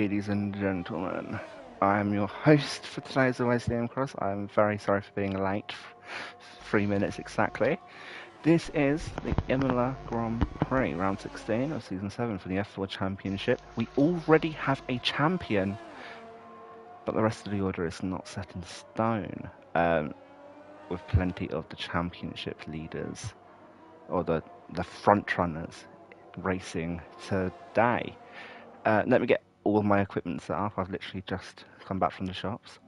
Ladies and gentlemen, I am your host for today's Always Liam Cross. I'm very sorry for being late, 3 minutes exactly. This is the Imola Grand Prix, round 16 of season 7 for the F4 Championship. We already have a champion, but the rest of the order is not set in stone, with plenty of the championship leaders, or the front runners, racing today. Let me get all my equipment set up. I've literally just come back from the shops.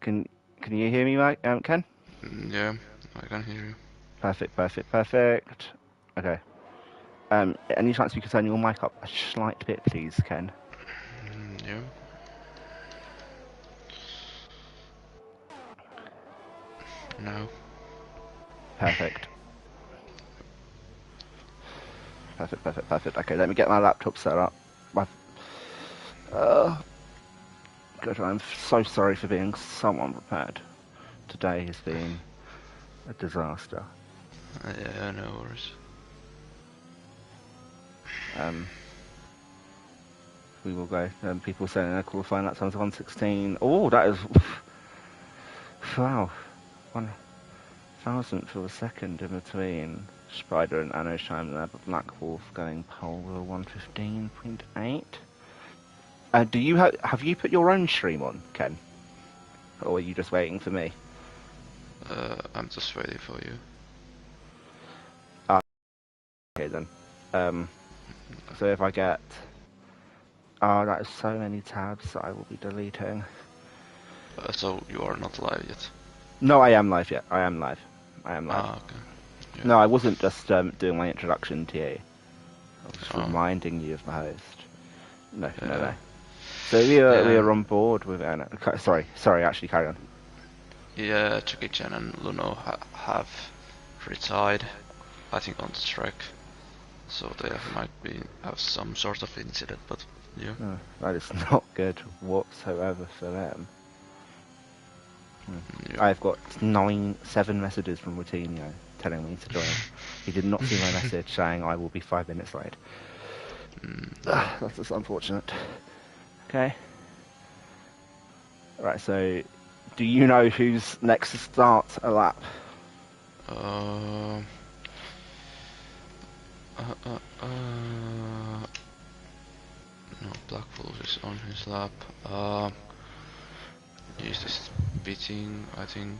Can you hear me, Mike? Ken? Yeah, I can hear you. Perfect. Okay. Any chance you could turn your mic up a slight bit, please, Ken? Yeah. No. Perfect. Okay, let me get my laptop set up. God, I'm so sorry for being so unprepared. Today has been a disaster. Yeah, no worries. We will go. People saying they're qualifying that times 1:16. Oh, that is wow, 1,000th of a second in between Spider and Anno's time there, but Black Wolf going pole with a 1:15.8. Do you have you put your own stream on, Ken, or are you just waiting for me? I'm just waiting for you. Okay then. So if I get, oh, that is so many tabs that I will be deleting. So you are not live yet? No, I am live yet. I am live. Ah, okay. Yeah. No, I wasn't just doing my introduction to you. I was just reminding you of the host. No. So we are on board with Anna. Sorry. Actually, carry on. Yeah, Jackie Chan and Luno have retired, I think, on the track. So they might have some sort of incident, but yeah. Oh, that is not good whatsoever for them. Yeah. I've got 7 messages from Routinho telling me to join. He did not see my message saying I will be 5 minutes late. That's just unfortunate. Okay. Right, so do you know who's next to start a lap? No, Black Wolf is on his lap. He's just beating, I think.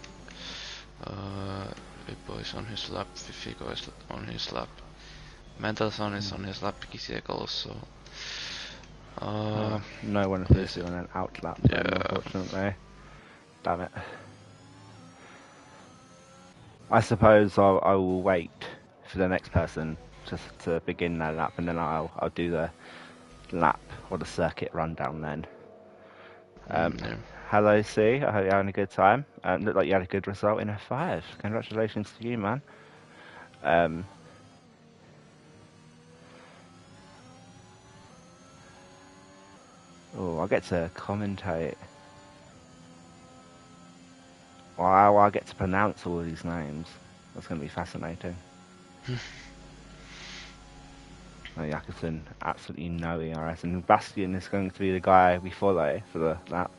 Bippo is on his lap, Fifico is on his lap. Mendelson is on his lap, Kisiek also. No one appears to be on an out lap then, unfortunately. Damn it. I suppose I will wait for the next person just to begin their lap, and then I'll do the lap or the circuit rundown then. Hello, C. I hope you're having a good time. Looked like you had a good result in F5. Congratulations to you, man. Oh, I get to commentate. Wow, I get to pronounce all of these names. That's going to be fascinating. Jakobsen, absolutely no ERS, and Bastian is going to be the guy we follow for the lap.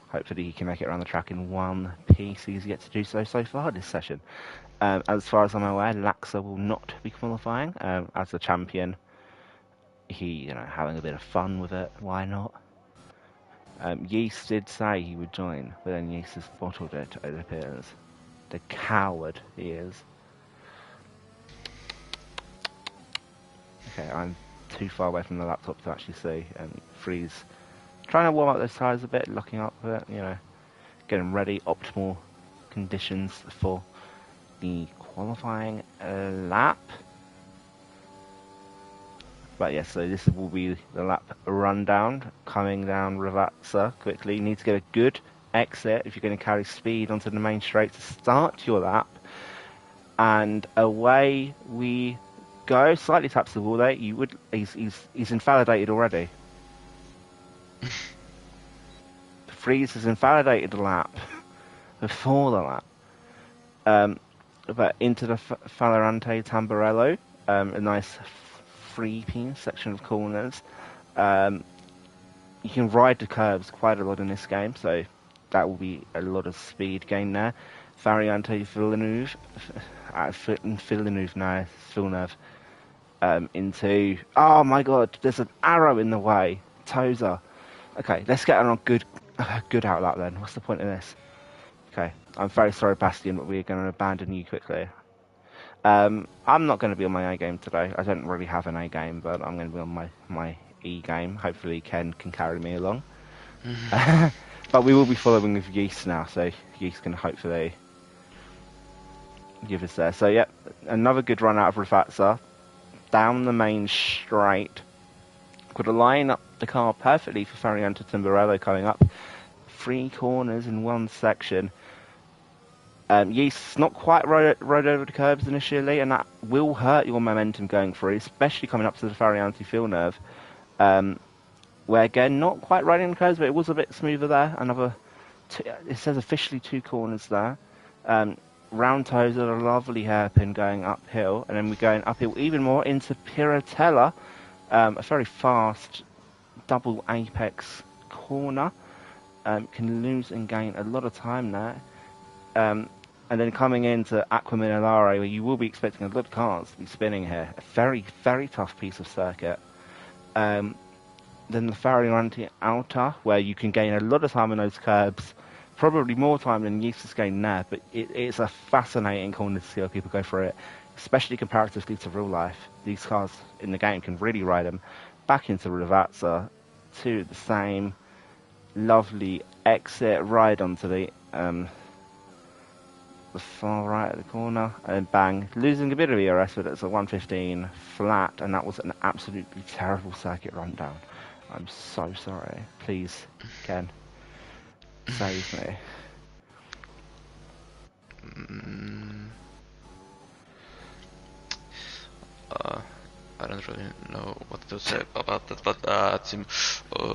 Hopefully he can make it around the track in one piece. He's yet to do so far this session. As far as I'm aware, Laxa will not be qualifying. As the champion, he, having a bit of fun with it. Why not? Yeast did say he would join, but then Yeast has bottled it appears. The coward he is. Okay, I'm too far away from the laptop to actually see. Freeze. Trying to warm up those tyres a bit, locking up a bit, getting ready, optimal conditions for the qualifying lap. But yes, so this will be the lap rundown, coming down Ravazza quickly. You need to get a good exit if you're going to carry speed onto the main straight to start your lap. And away we go. Slightly taps the wall there. He's invalidated already. Freeze has invalidated the lap before the lap. But into the Falorante Tamburello, a nice free section of corners. you can ride the curbs quite a lot in this game, so that will be a lot of speed gain there. Variante Villeneuve, Villeneuve, into... Oh my god, there's an arrow in the way. Tozer. Okay, let's get on a good outlap then. What's the point of this? Okay, I'm very sorry, Bastian, but we're going to abandon you quickly. I'm not going to be on my A game today. I don't really have an A game, but I'm going to be on my E game. Hopefully Ken can carry me along. But we will be following with Yeast now, so Yeast can hopefully give us there. So, yep, another good run out of Rafazza. Down the main straight. Could line up the car perfectly for Farianto Timborello coming up. 3 corners in one section. Yeast's not quite rode over the curbs initially, and that will hurt your momentum going through, especially coming up to the Variante Villeneuve. Where again, not quite riding the curves, but it was a bit smoother there. It says officially 2 corners there. Round toes are a lovely hairpin going uphill, and then we're going uphill even more into Piratella, a very fast double apex corner. Can lose and gain a lot of time there. And then coming into Aquaminolare, where you will be expecting a lot of cars to be spinning here. A very, very tough piece of circuit. Then the Variante Alta, where you can gain a lot of time in those curbs. Probably more time than Yeast has gained there, but it's a fascinating corner to see how people go through it, especially comparatively to real life. These cars in the game can really ride them. Back into Ravazza, to the same lovely exit, ride onto the far right of the corner, and bang, losing a bit of ERS, but it's a 115 flat, and that was an absolutely terrible circuit rundown. I'm so sorry. Please, Ken, save me. I don't really know what to say about that, but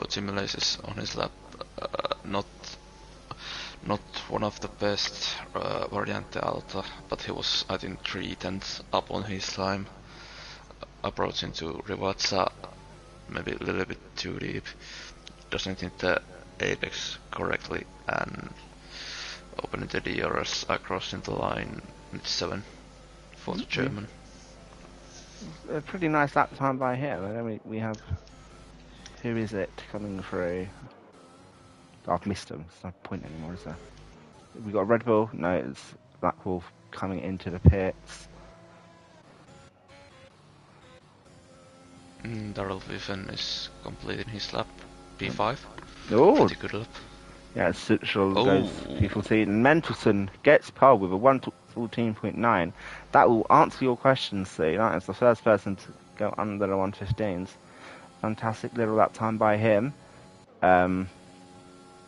Tim Lace is on his lap, not one of the best Variante Alta, but he was, I think, 3/10 up on his time, approaching to Rivazza, maybe a little bit too deep, doesn't hit the apex correctly, and opening the DRS across in the line, it's 7 for the German. A pretty nice lap time by him, and then we have... Who is it coming through? Oh, I've missed him. There's no point anymore, is there? We got Red Bull. No, it's Black Wolf coming into the pits. Darrell Viffen is completing his lap. P5. Oh, pretty good lap. Yeah, Suchel goes P14. And Mendelson gets pole with a 114.9. That will answer your question, see. That is the first person to go under the 115s. Fantastic little lap time by him. I'm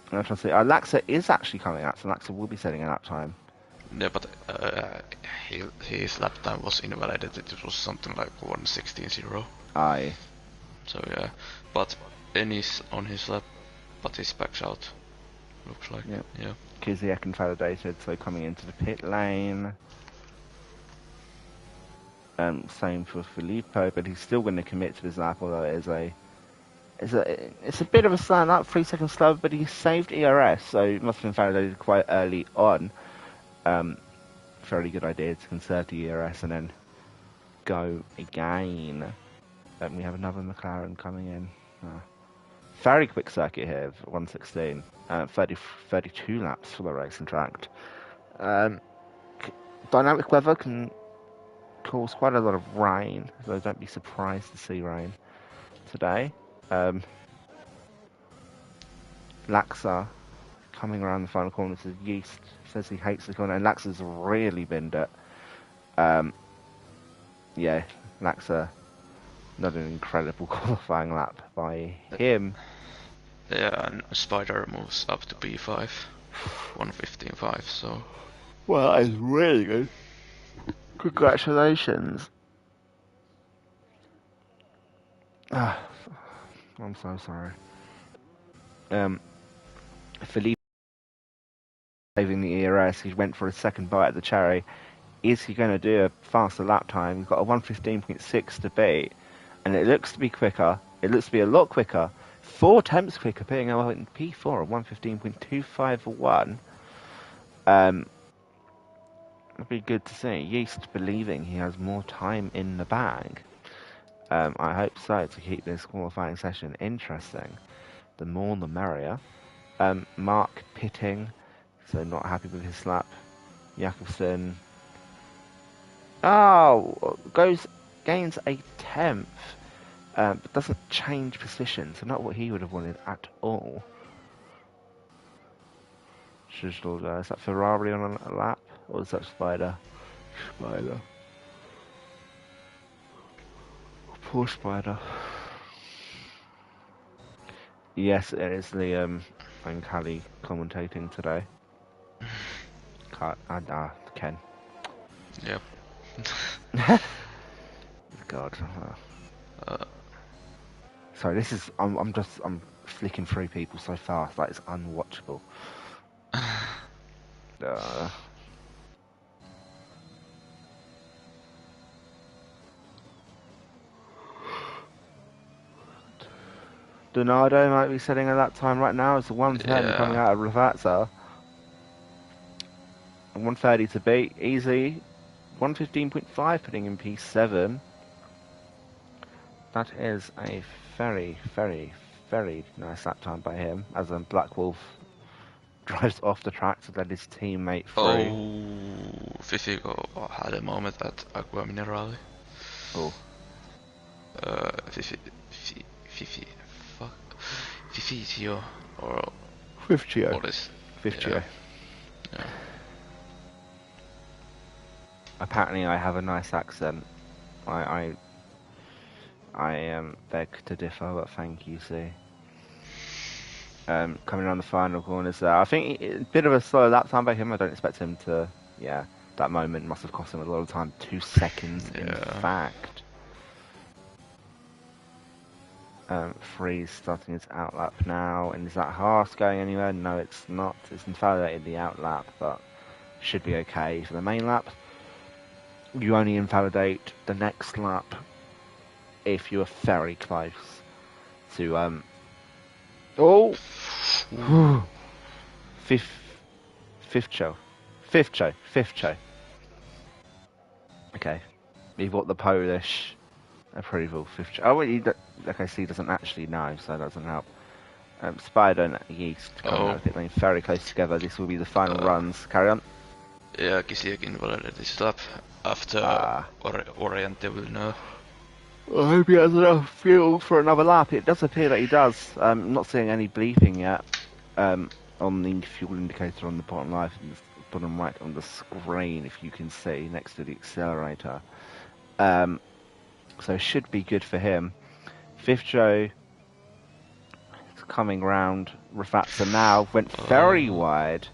trying to see. Laxa is actually coming out, so Laxa will be setting a lap time. Yeah, but his lap time was invalidated. It was something like 1:16.0. Aye. So yeah, but Ennis on his lap, but he's backs out. Looks like. Yep. Yeah. Kiziak invalidated, so coming into the pit lane. Same for Filippo, but he's still going to commit to his lap, although it's a bit of a sign up, 3 seconds slower, but he saved ERS, so it must have been validated quite early on. Fairly good idea to conserve the ERS and then go again. We have another McLaren coming in. Very quick circuit here, 116. 32 laps for the race, in fact. Dynamic weather can cause quite a lot of rain, so don't be surprised to see rain today. Laxa coming around the final corner to Yeast, says he hates the corner, and Laxa's really binned it. Yeah, Laxa, not an incredible qualifying lap by him. Yeah, and Spider moves up to P5, 1:15.5, so... Well, that is really good. Congratulations. I'm so sorry. Felipe saving the ERS, he went for a second bite at the cherry. Is he going to do a faster lap time? He's got a 1:15.6 to beat, and it looks to be quicker. It looks to be a lot quicker 4 tenths quicker, putting him in P4 at 1:15.251. It'd be good to see. Yeast believing he has more time in the bag. I hope so, to keep this qualifying session interesting. The more the merrier. Mark pitting, so not happy with his lap. Jakobsen. Oh, gains a 10th, but doesn't change position, so not what he would have wanted at all. Is that Ferrari on a lap, or is that Spider? Spider. Poor Spider. Yes, it is Liam and Kalle commentating today. Ken. Yep. God. Sorry, this is. I'm flicking through people so fast, like it's unwatchable. Donardo might be setting at that time right now. It's a 1:10 coming out of Ravazza. And 1:30 to beat. Easy. 1:15.5 putting in P7. That is a very, very, very nice lap time by him, as Black Wolf drives off the track to let his teammate through. Oh, Fifico had a moment at Aqua Minerale. Oh. Fifio, or... Fifcio. What is... Fifcio. Yeah. Apparently I have a nice accent. I beg to differ, but thank you, see. Coming around the final corners there. I think a bit of a slow lap time by him. I don't expect him to... Yeah, that moment must have cost him a lot of time. 2 seconds, in fact. Freeze starting his outlap now. And is that Haas going anywhere? No, it's not. It's invalidated the outlap, but should be okay for the main lap. You only invalidate the next lap if you are very close to fifth show. Okay, you've got the Polish approval. Fifth show. Oh, well, okay, so he doesn't actually know, so that doesn't help. Spider and Yeast coming out of pit lane very close together. This will be the final runs. Carry on. Yeah, Kisiakin validated this lap after Oriente will know. I hope he has enough fuel for another lap. It does appear that he does. I'm not seeing any bleeping yet on the fuel indicator on the bottom right on the screen, if you can see, next to the accelerator. So it should be good for him. Fifth Joe is coming round. Rafazza now went very wide.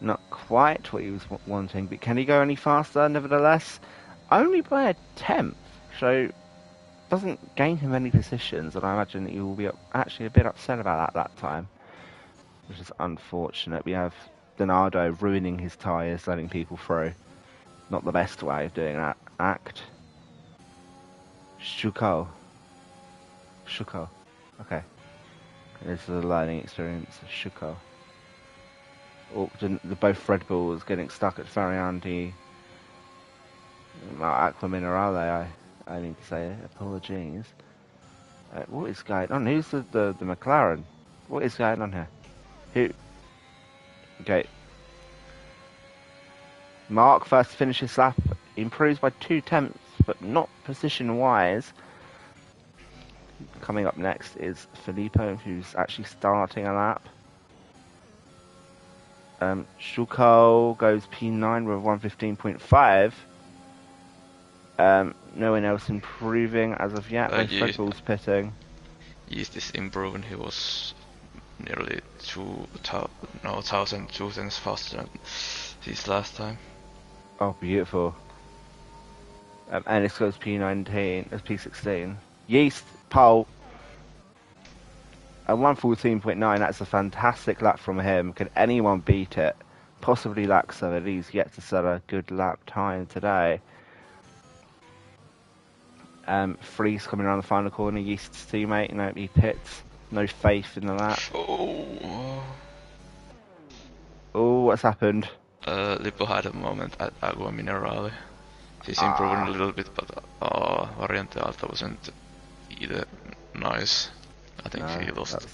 Not quite what he was wanting, but can he go any faster nevertheless? Only by a 10th, so doesn't gain him any positions, and I imagine that he will be actually a bit upset about that time, which is unfortunate. We have Donardo ruining his tyres, letting people through. Not the best way of doing that act. Shuko. Okay. This is a learning experience. Shuko. Both Red Bulls getting stuck at Varianti. Aqua Minerale, I need to say it. Apologies. What is going on? Who's the McLaren? What is going on here? Who? Okay. Mark first finishes lap, improves by 2 tenths, but not position-wise. Coming up next is Filippo, who's actually starting a lap. Shuko goes P9 with 1:15.5. No one else improving as of yet. No Red Bulls pitting. Yeast is improving. He was nearly 1,000 seconds faster than his last time. Oh, beautiful. And this goes P19 as P16. Yeast pole at 1:14.9. That's a fantastic lap from him. Can anyone beat it? Possibly Laxo, but he's yet to set a good lap time today. Freeze coming around the final corner. Yeast's teammate, he pits. No faith in the lap. Oh. Oh, what's happened? Lippo had a moment at Agua Minerale. He's improving a little bit, but Variante Alta wasn't either nice. I think he lost.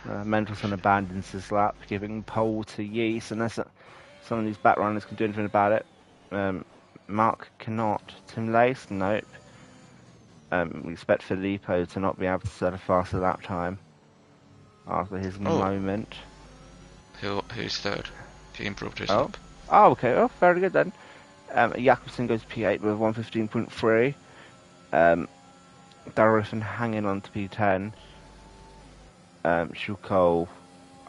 Mendelssohn abandons his lap, giving pole to Yeast, unless some of these back runners can do anything about it. Mark cannot. Tim Lace, nope. We expect Filippo to not be able to set a faster lap time after his moment. He's third. He improved his lap. lap. Oh, okay. Oh, very good then. Jakobsen goes P8 with 1:15.3. Darrison hanging on to P10. Shuko.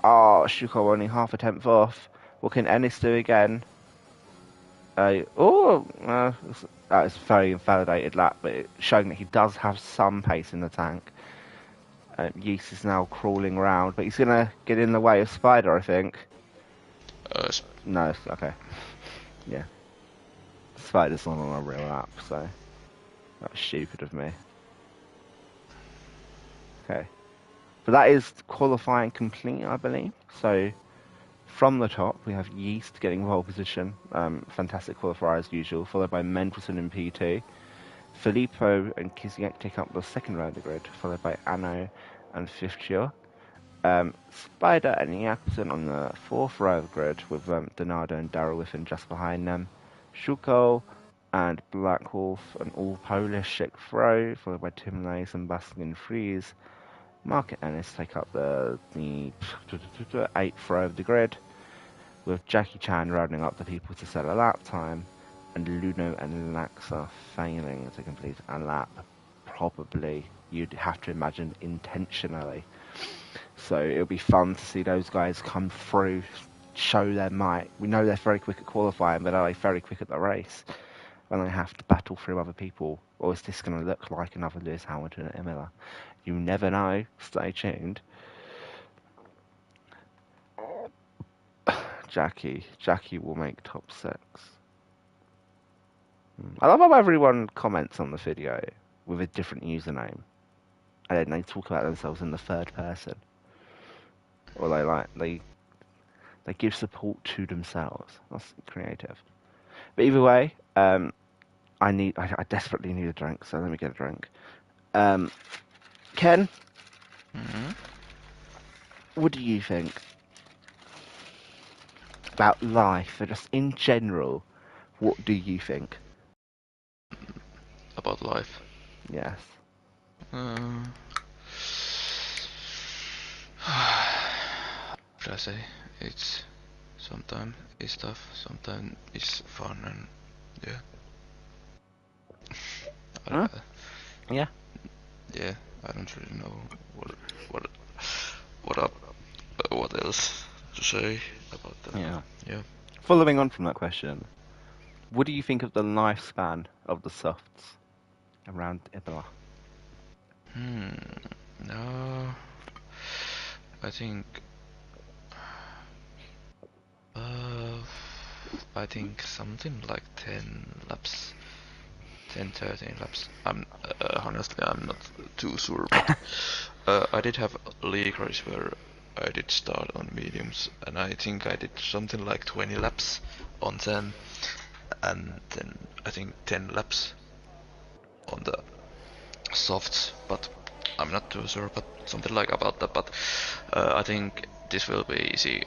Oh, Shuko only half a tenth off. What can Ennis do again? That is a very invalidated lap, but it's showing that he does have some pace in the tank. Yeast is now crawling around, but he's going to get in the way of Spider, I think. No, okay. Yeah. Spider's not on a real lap, so that was stupid of me. Okay. But that is qualifying complete, I believe. So from the top, we have Yeast getting pole position. Fantastic qualifier as usual, followed by Mendelssohn in P2. Filippo and Kiziak take up the second row of the grid, followed by Anno and Fifture. Spider and Jakobsen on the fourth row of the grid, with Donato and Daryl Whiffen just behind them. Shuko and Black Wolf, an all Polish sixth row, followed by Tim Lace and Baskin Freeze. Mark and Ennis take up the eighth row of the grid, with Jackie Chan rounding up the people to set a lap time, and Luno and Laxa failing to complete a lap, probably, you'd have to imagine, intentionally. So it'll be fun to see those guys come through, show their might. We know they're very quick at qualifying, but are they very quick at the race? When they have to battle through other people, or is this going to look like another Lewis Hamilton at Imola? You never know. Stay tuned. Jackie will make top 6. I love how everyone comments on the video with a different username, and then they talk about themselves in the third person, or they give support to themselves. That's creative. But either way, I desperately need a drink, so let me get a drink. Ken, what do you think about life, or just in general? What do you think about life? Yes. Should I say it's sometimes it's tough, sometimes it's fun, and yeah. Yeah. Yeah, I don't really know what else to say about that. Yeah. Following on from that question, what do you think of the lifespan of the softs around Imola? No, I think something like 10 laps. 10-13 laps. Honestly, I'm not too sure, but I did have a league race where I did start on mediums, and I think I did something like 20 laps on them, and then I think 10 laps on the softs, but I'm not too sure, but something like about that. But I think this will be easy,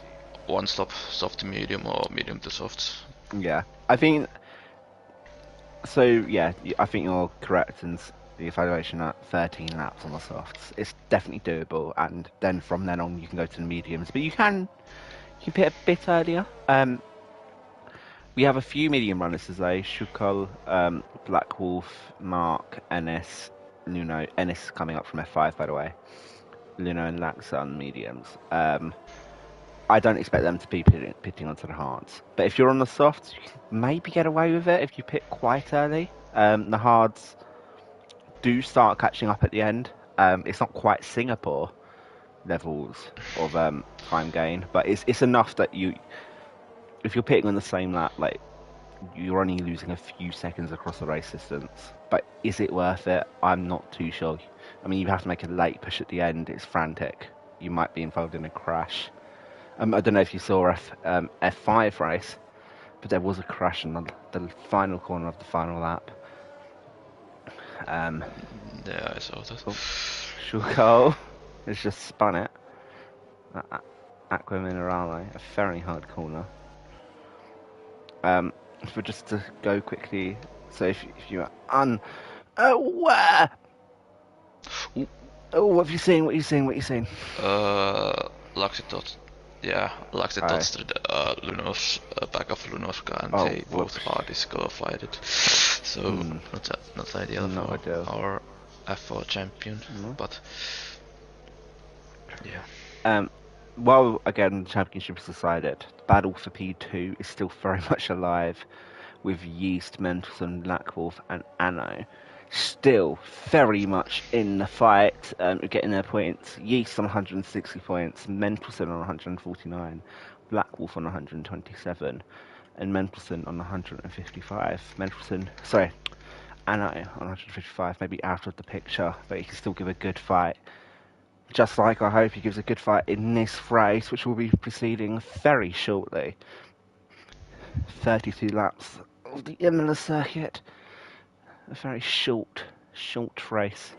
one stop soft to medium or medium to softs. Yeah, I think so. Yeah, I think you're correct in the evaluation at 13 laps on the softs. It's definitely doable, and then from then on you can go to the mediums, but you can pit a bit earlier. We have a few medium runners today: Shukol, Black Wolf, Mark, Ennis, Luno. Ennis coming up from F5, by the way. Luno and Laxa on mediums. I don't expect them to be pitting onto the hards. But if you're on the softs, you can maybe get away with it if you pit quite early. The hards do start catching up at the end. It's not quite Singapore levels of time gain, but it's enough that if you're pitting on the same lap, like, you're only losing a few seconds across the race distance. But is it worth it? I'm not too sure. I mean, you have to make a late push at the end. It's frantic. You might be involved in a crash. I don't know if you saw F5 race, but there was a crash in the final corner of the final lap. Yeah, I saw that. Schuko has just spun it. Aqua Minerale, a very hard corner. For just to go quickly, so if you are unaware, what have you seen? What are you seeing? What are you seeing? Laxi touched Luno's back of Luno's car, and they both are disqualified. So not ideal for our F4 champion, but yeah. While again the championship is decided, the battle for P2 is still very much alive, with Yeast, Mendelson, Blackwolf, and Anno still very much in the fight, getting their points. Yeast on 160 points, Mendelson on 149, Blackwolf on 127, and Mendelson on 155. Anno on 155, maybe out of the picture, but he can still give a good fight. Just like I hope he gives a good fight in this race, which will be proceeding very shortly. 32 laps of the Imola circuit. A very short race.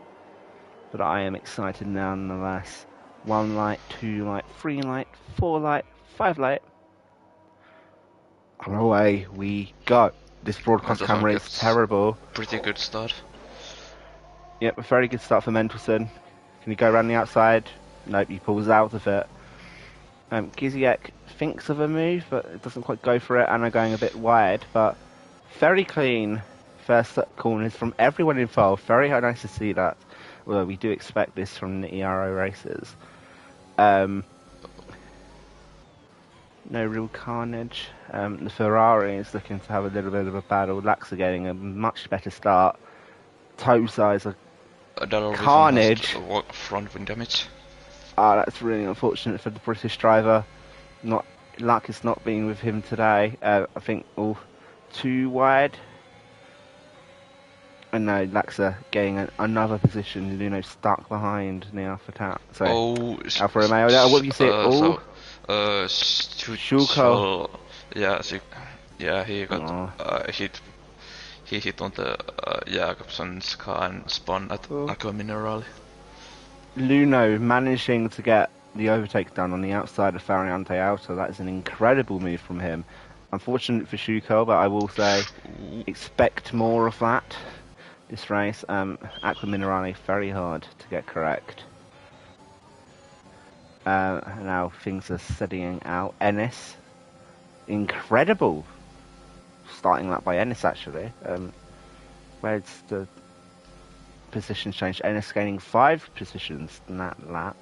But I am excited nonetheless. 1 light, 2 light, 3 light, 4 light, 5 light. And away we go. This broadcast camera is terrible. Pretty good start. Yep, a very good start for Mendelson. Can he go around the outside? Nope, he pulls out of it. Giziek thinks of a move, but it doesn't quite go for it. Anna going a bit wide, but very clean first corners from everyone involved. Very nice to see that. Although we do expect this from the Ero races. No real carnage. The Ferrari is looking to have a little bit of a battle. Laxa getting a much better start. Toe size are carnage. Front wing damage. That's really unfortunate for the British driver. Luck has not been with him today. I think all too wide. And no, Laxa getting another position. Luno stuck behind the Alpha Alfa Romeo. What have you seen? Schuko. Yeah, he got hit. He hit on the Jakobsen's car and spun at Aqua Minerale. Luno managing to get the overtake done on the outside of Variante Alta. That is an incredible move from him. Unfortunate for Schuko, but I will say expect more of that this race. Aqua Minerale very hard to get correct. Now things are steadying out. Ennis, incredible starting lap by Ennis actually. Where's the positions changed? Ennis gaining 5 positions in that lap.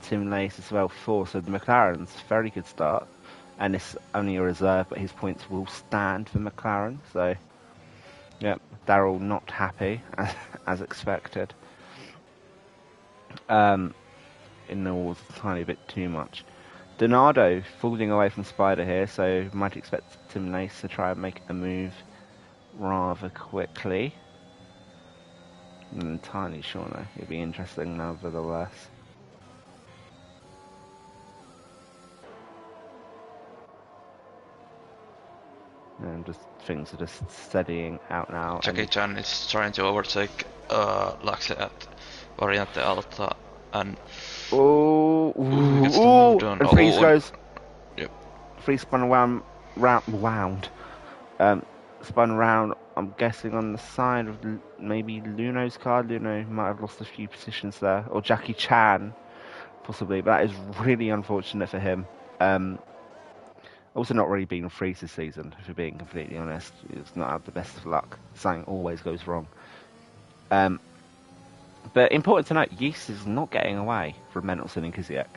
Tim Lace as well 4. So the McLaren's very good start. Ennis only a reserve, but his points will stand for McLaren. So yeah, Darrell not happy as expected. In the walls a tiny bit too much. Donado falling away from Spider here, so might expect Tim Lace to try and make a move rather quickly. I'm not entirely sure though. It'll be interesting nevertheless. And just things are just steadying out now. Jackie Chan is trying to overtake Laxe at Variante Alta and and Freeze goes. Yep. Freeze spun around, spun around. I'm guessing on the side of maybe Luno's car. Luno might have lost a few positions there, or Jackie Chan, possibly. But that is really unfortunate for him. Also, not really been Freeze this season, if you're being completely honest. He's not had the best of luck. Something always goes wrong. But important to note, Yeast is not getting away from Mendelson and Kiziak.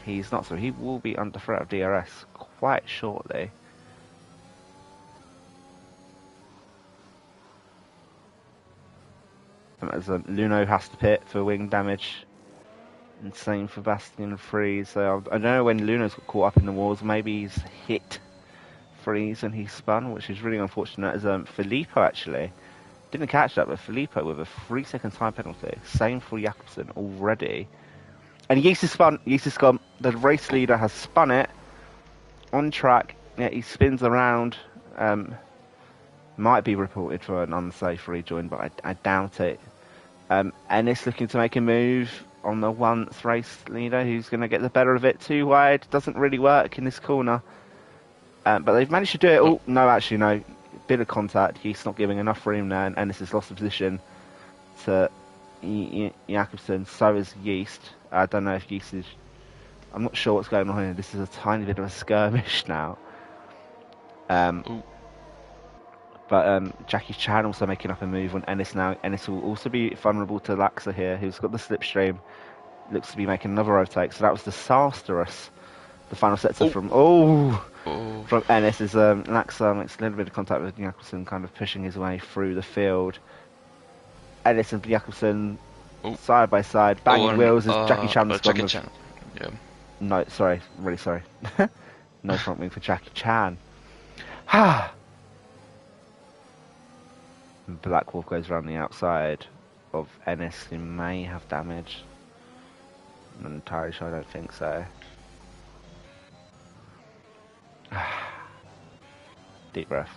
He's not, so he will be under threat of DRS quite shortly. As Luno has to pit for wing damage. And same for Bastian Freeze. So I don't know when Luno's got caught up in the walls. Maybe he's hit Freeze and he spun, which is really unfortunate. As Filippo actually Didn't catch that, but Filippo with a 3-second time penalty. Same for Jakobsen already. And Yeast has spun. Yeast has gone. The race leader has spun it on track. Yeah, he spins around. Might be reported for an unsafe rejoin, but I doubt it. Ennis looking to make a move on the once race leader, who's going to get the better of it. Too wide. Doesn't really work in this corner. But they've managed to do it. Oh, no, actually, no. Bit of contact. Yeast not giving enough room there, and Ennis has lost the position to Jakobsen. So is Yeast. I don't know if Yeast is... I'm not sure what's going on here. This is a tiny bit of a skirmish now. But Jackie Chan also making up a move on Ennis now. Ennis will also be vulnerable to Laxa here, who's got the slipstream. Looks to be making another overtake. So that was disastrous. The final sector from from Ennis is Laxa makes a little bit of contact with Jakobsen, kind of pushing his way through the field. Ennis and Jakobsen side by side, banging wheels as Jackie Chan's gone. Jackie Chan. Yeah. No, sorry, really sorry. No front wing for Jackie Chan. Ha! Black Wolf goes around the outside of Ennis, who may have damage. I'm not entirely sure, I don't think so. Deep breath.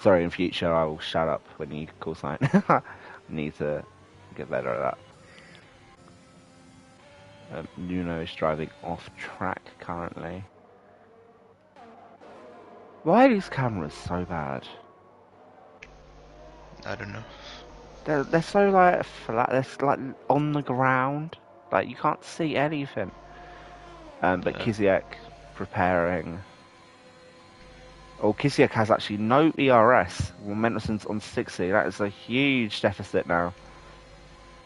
Sorry, in future I will shut up when you call sign. I need to get better at that. Nuno is driving off track currently. Why are these cameras so bad? I don't know. They're so like flat. They're like on the ground. Like you can't see anything. But Kiziak preparing. Oh, Kiziak has actually no ERS. Well, Mendelssohn's on 60. That is a huge deficit now.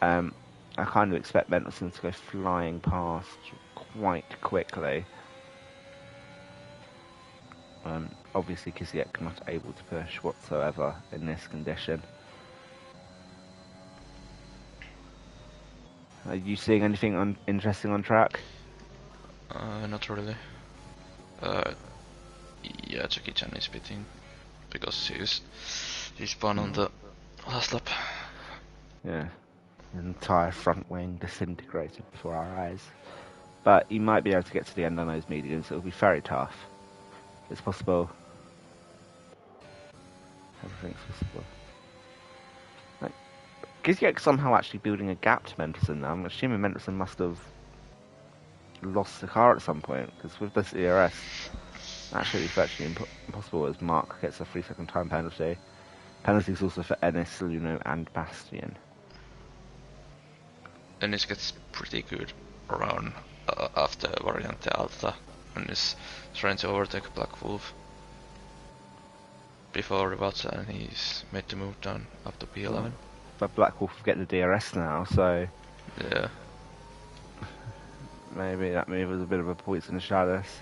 I kind of expect Mendelssohn to go flying past quite quickly. Obviously, Kiziak not able to push whatsoever in this condition. Are you seeing anything interesting on track? Not really. Yeah, Jackie Chan is beating because he's spun on the last lap. Yeah, the entire front wing disintegrated before our eyes. But he might be able to get to the end on those mediums. It'll be very tough. It's possible. Everything's possible. Like, Kiziak somehow actually building a gap to Mendelssohn now. I'm assuming Mendelssohn must have lost the car at some point, because with this ERS, actually it's virtually impossible as Mark gets a 3-second time penalty. Penalties also for Ennis, Luno and Bastian. Ennis gets pretty good around after Variante Alta and is trying to overtake Black Wolf before Rivatsa, and he's made the move down up to P11. But Black Wolf get the DRS now, so yeah, maybe that move was a bit of a poison chalice.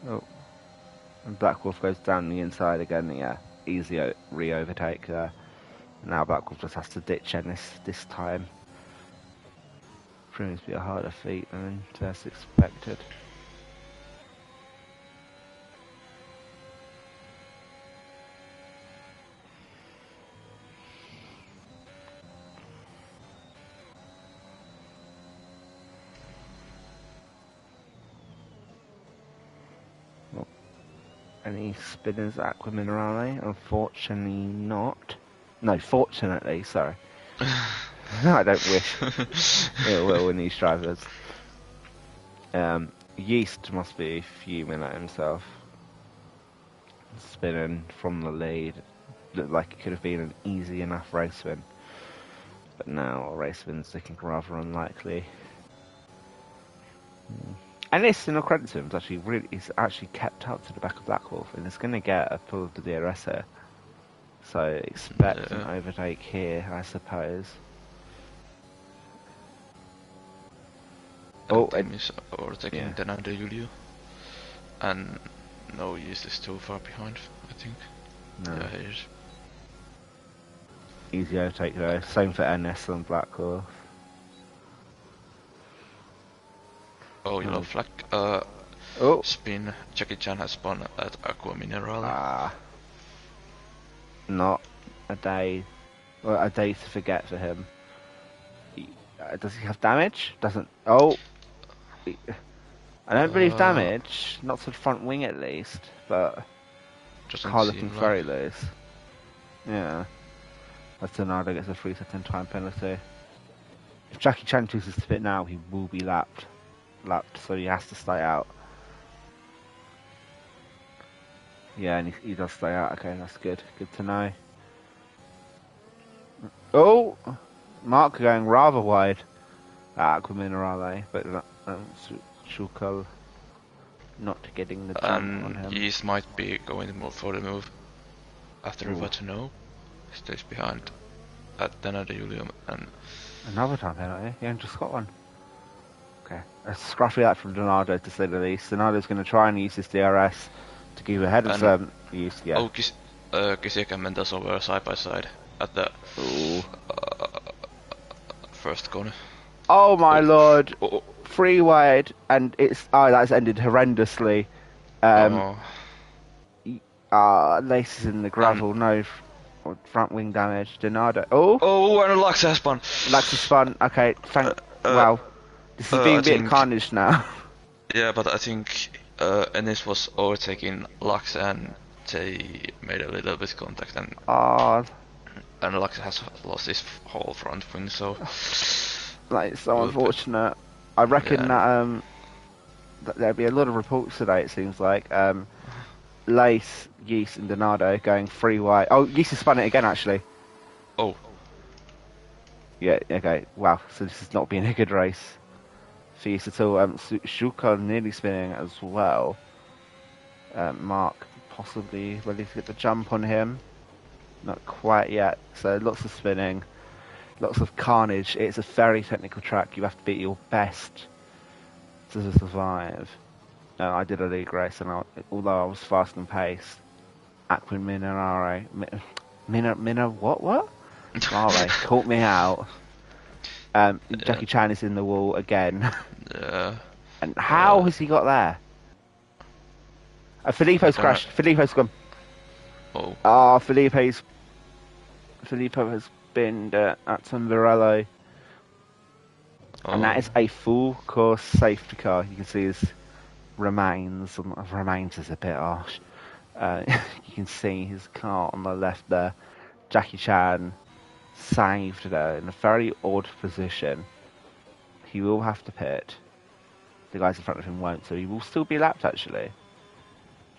Oh, and Black Wolf goes down the inside again. Yeah, easy re-overtake there. Now Black Wolf just has to ditch Ennis this time. Proves to be a harder feat than just expected. Well, any spinners at Aquaminerale? Unfortunately not. No, fortunately, sorry. I don't wish it will in these drivers. Yeast must be fuming at himself. Spinning from the lead. Looked like it could have been an easy enough race win. But now a race win's looking rather unlikely. And this, in all credit to him, he's actually kept up to the back of Black Wolf and is going to get a pull of the DRS here. So expect an overtake here, I suppose. Team is overtaking Denande Julio. And no, Yeast is too far behind, I think. No. Yeah, he is. Easy overtake though. Same for NS and Black Wolf. Oh, yellow flag. Oh. Spin. Jackie Chan has spun at Aqua Minerale. Not a day. Well, a day to forget for him. Does he have damage? Doesn't. Oh. I don't believe damage. Not to the front wing at least, but car looking very loose. Yeah. As Donado gets a 3-second time penalty. If Jackie Chan chooses to pit now, he will be lapped, so he has to stay out. Yeah, and he does stay out. Okay, that's good. Good to know. Oh! Mark going rather wide at Aqua Minerale, but Shulkal not getting the jump on him. Yeast might be going for the move. After Vattino, he stays behind at Denada Julium and... Another time penalty? He only just got one. Okay, a scruffy act from Donato to say the least. Donado's going to try and use his DRS to keep ahead of some use. Yeah. Oh, Kisiak and Mendoza were side by side at the first corner. Oh my lord! 3 wide, and that's ended horrendously. Laces in the gravel, no front wing damage. Donado. Oh, and Lux has spun. Lux has spun. Okay, wow. This is being a bit carnage now. Yeah, but I think Ennis was overtaking Lux and they made a little bit contact and Lux has lost his whole front wing, so it's so unfortunate. I reckon that there'll be a lot of reports today, it seems like. Lace, Yeast and Donado going 3 wide. Oh, Yeast has spun it again actually. Oh. Yeah, okay, wow, so this has not been a good race for Yeast at all. Shuka nearly spinning as well. Mark possibly ready to get the jump on him. Not quite yet, so lots of spinning, lots of carnage. It's a very technical track, you have to be at your best to survive. I did a league race, and although I was fast and paced, Aqua Minerale, what? Mare caught me out. Jackie Chan is in the wall again. And how has he got there? Filippo's crashed. Filippo's gone. Filippo has been at some Virello. And that is a full course safety car. You can see his remains is a bit harsh. You can see his car on the left there. Jackie Chan saved though in a very odd position. He will have to pit. The guys in front of him won't, so he will still be lapped actually.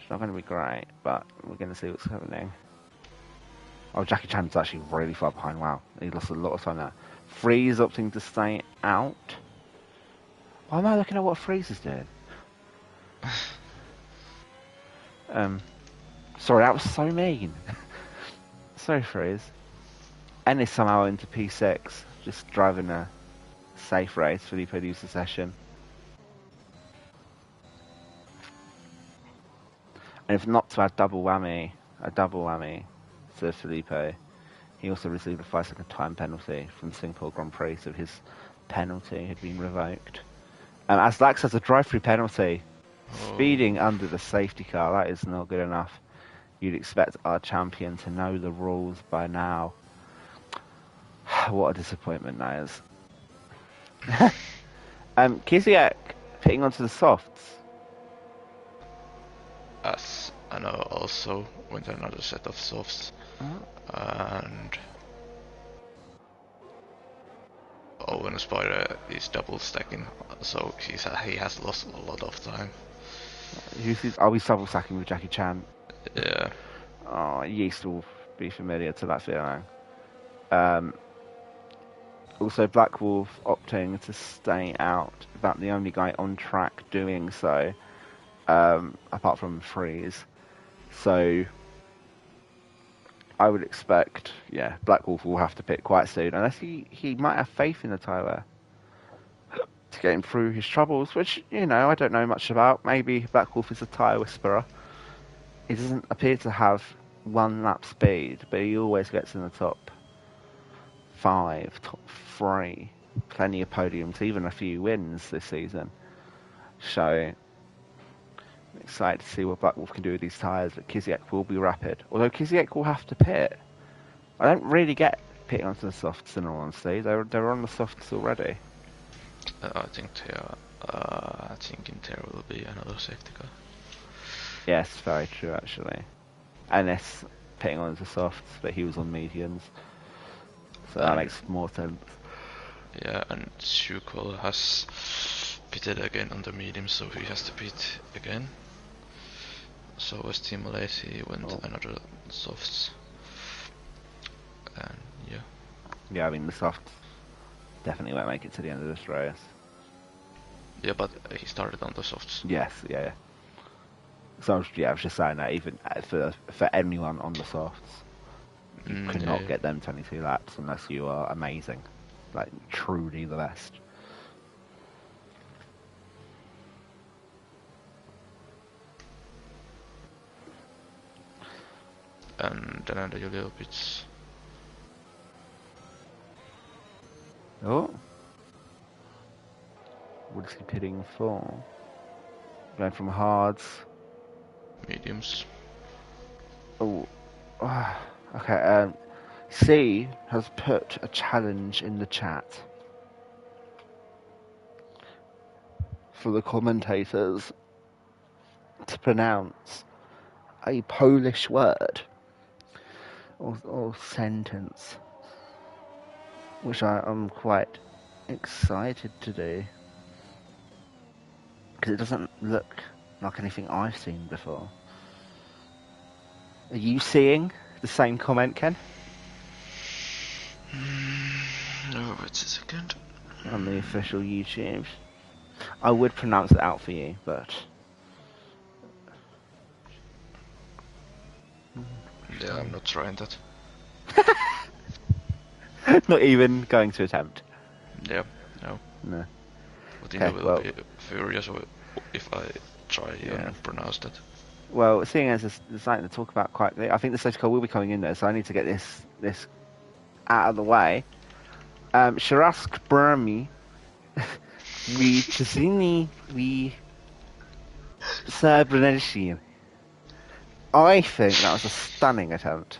It's not going to be great, but we're going to see what's happening. Oh, Jackie Chan's actually really far behind. Wow, he lost a lot of time there. Freeze opting to stay out. Why am I looking at what Freeze is doing? Sorry, that was so mean. Sorry, Freeze. Ennis somehow into P6, just driving a safe race. Filippo used the session. And if not to add a double whammy to Filippo, he also received a 5-second time penalty from Singapore Grand Prix, so his penalty had been revoked. As Lax has a drive-through penalty, speeding under the safety car, that is not good enough. You'd expect our champion to know the rules by now. What a disappointment that is. Kiziak pitting onto the softs. As I know, also went another set of softs. And Owen Spider is double stacking, so he has lost a lot of time. Are we double stacking with Jackie Chan? Yeah. Oh, Yeast will be familiar to that feeling. Also, Black Wolf opting to stay out. About the only guy on track doing so, apart from Freeze. So I would expect, Black Wolf will have to pit quite soon, unless he might have faith in the tyre to get him through his troubles, which, I don't know much about. Maybe Black Wolf is a tyre whisperer. He doesn't appear to have 1 lap speed, but he always gets in the top 5, top 3. Plenty of podiums, even a few wins this season. So I'm excited to see what Black Wolf can do with these tyres, but Kiziak will be rapid. Although Kiziak will have to pit. I don't really get pitting onto the softs in all honesty. They're on the softs already. I think I think there will be another safety car. Yes, very true actually. NS pitting onto softs, but he was on mediums. So that makes more sense. Yeah, and Kalle has pitted again on the medium, so he has to pit again. So was Team Malaysia went another softs. And yeah. Yeah, I mean the softs definitely won't make it to the end of this race. Yeah, but he started on the softs. Yes, yeah. So I was just saying that even for anyone on the softs, you could not get them 22 laps unless you are amazing, like truly the best. And then under Julio pits. Oh, what is he pitting for? Going from hards. Mediums. Oh, okay. C has put a challenge in the chat for the commentators to pronounce a Polish word or sentence, which I am quite excited to do because it doesn't look like anything I've seen before. Are you seeing the same comment, Ken? No, wait a second. On the official YouTube. I would pronounce it out for you, but... Yeah, I'm not trying that. Not even going to attempt. Yeah, no. No. But you will be furious if I try and pronounce that. Well, seeing as there's something to talk about quite... I think the safety car will be coming in there, so I need to get this out of the way. Sharask Brami, we Czini, we Serbrenetian. I think that was a stunning attempt.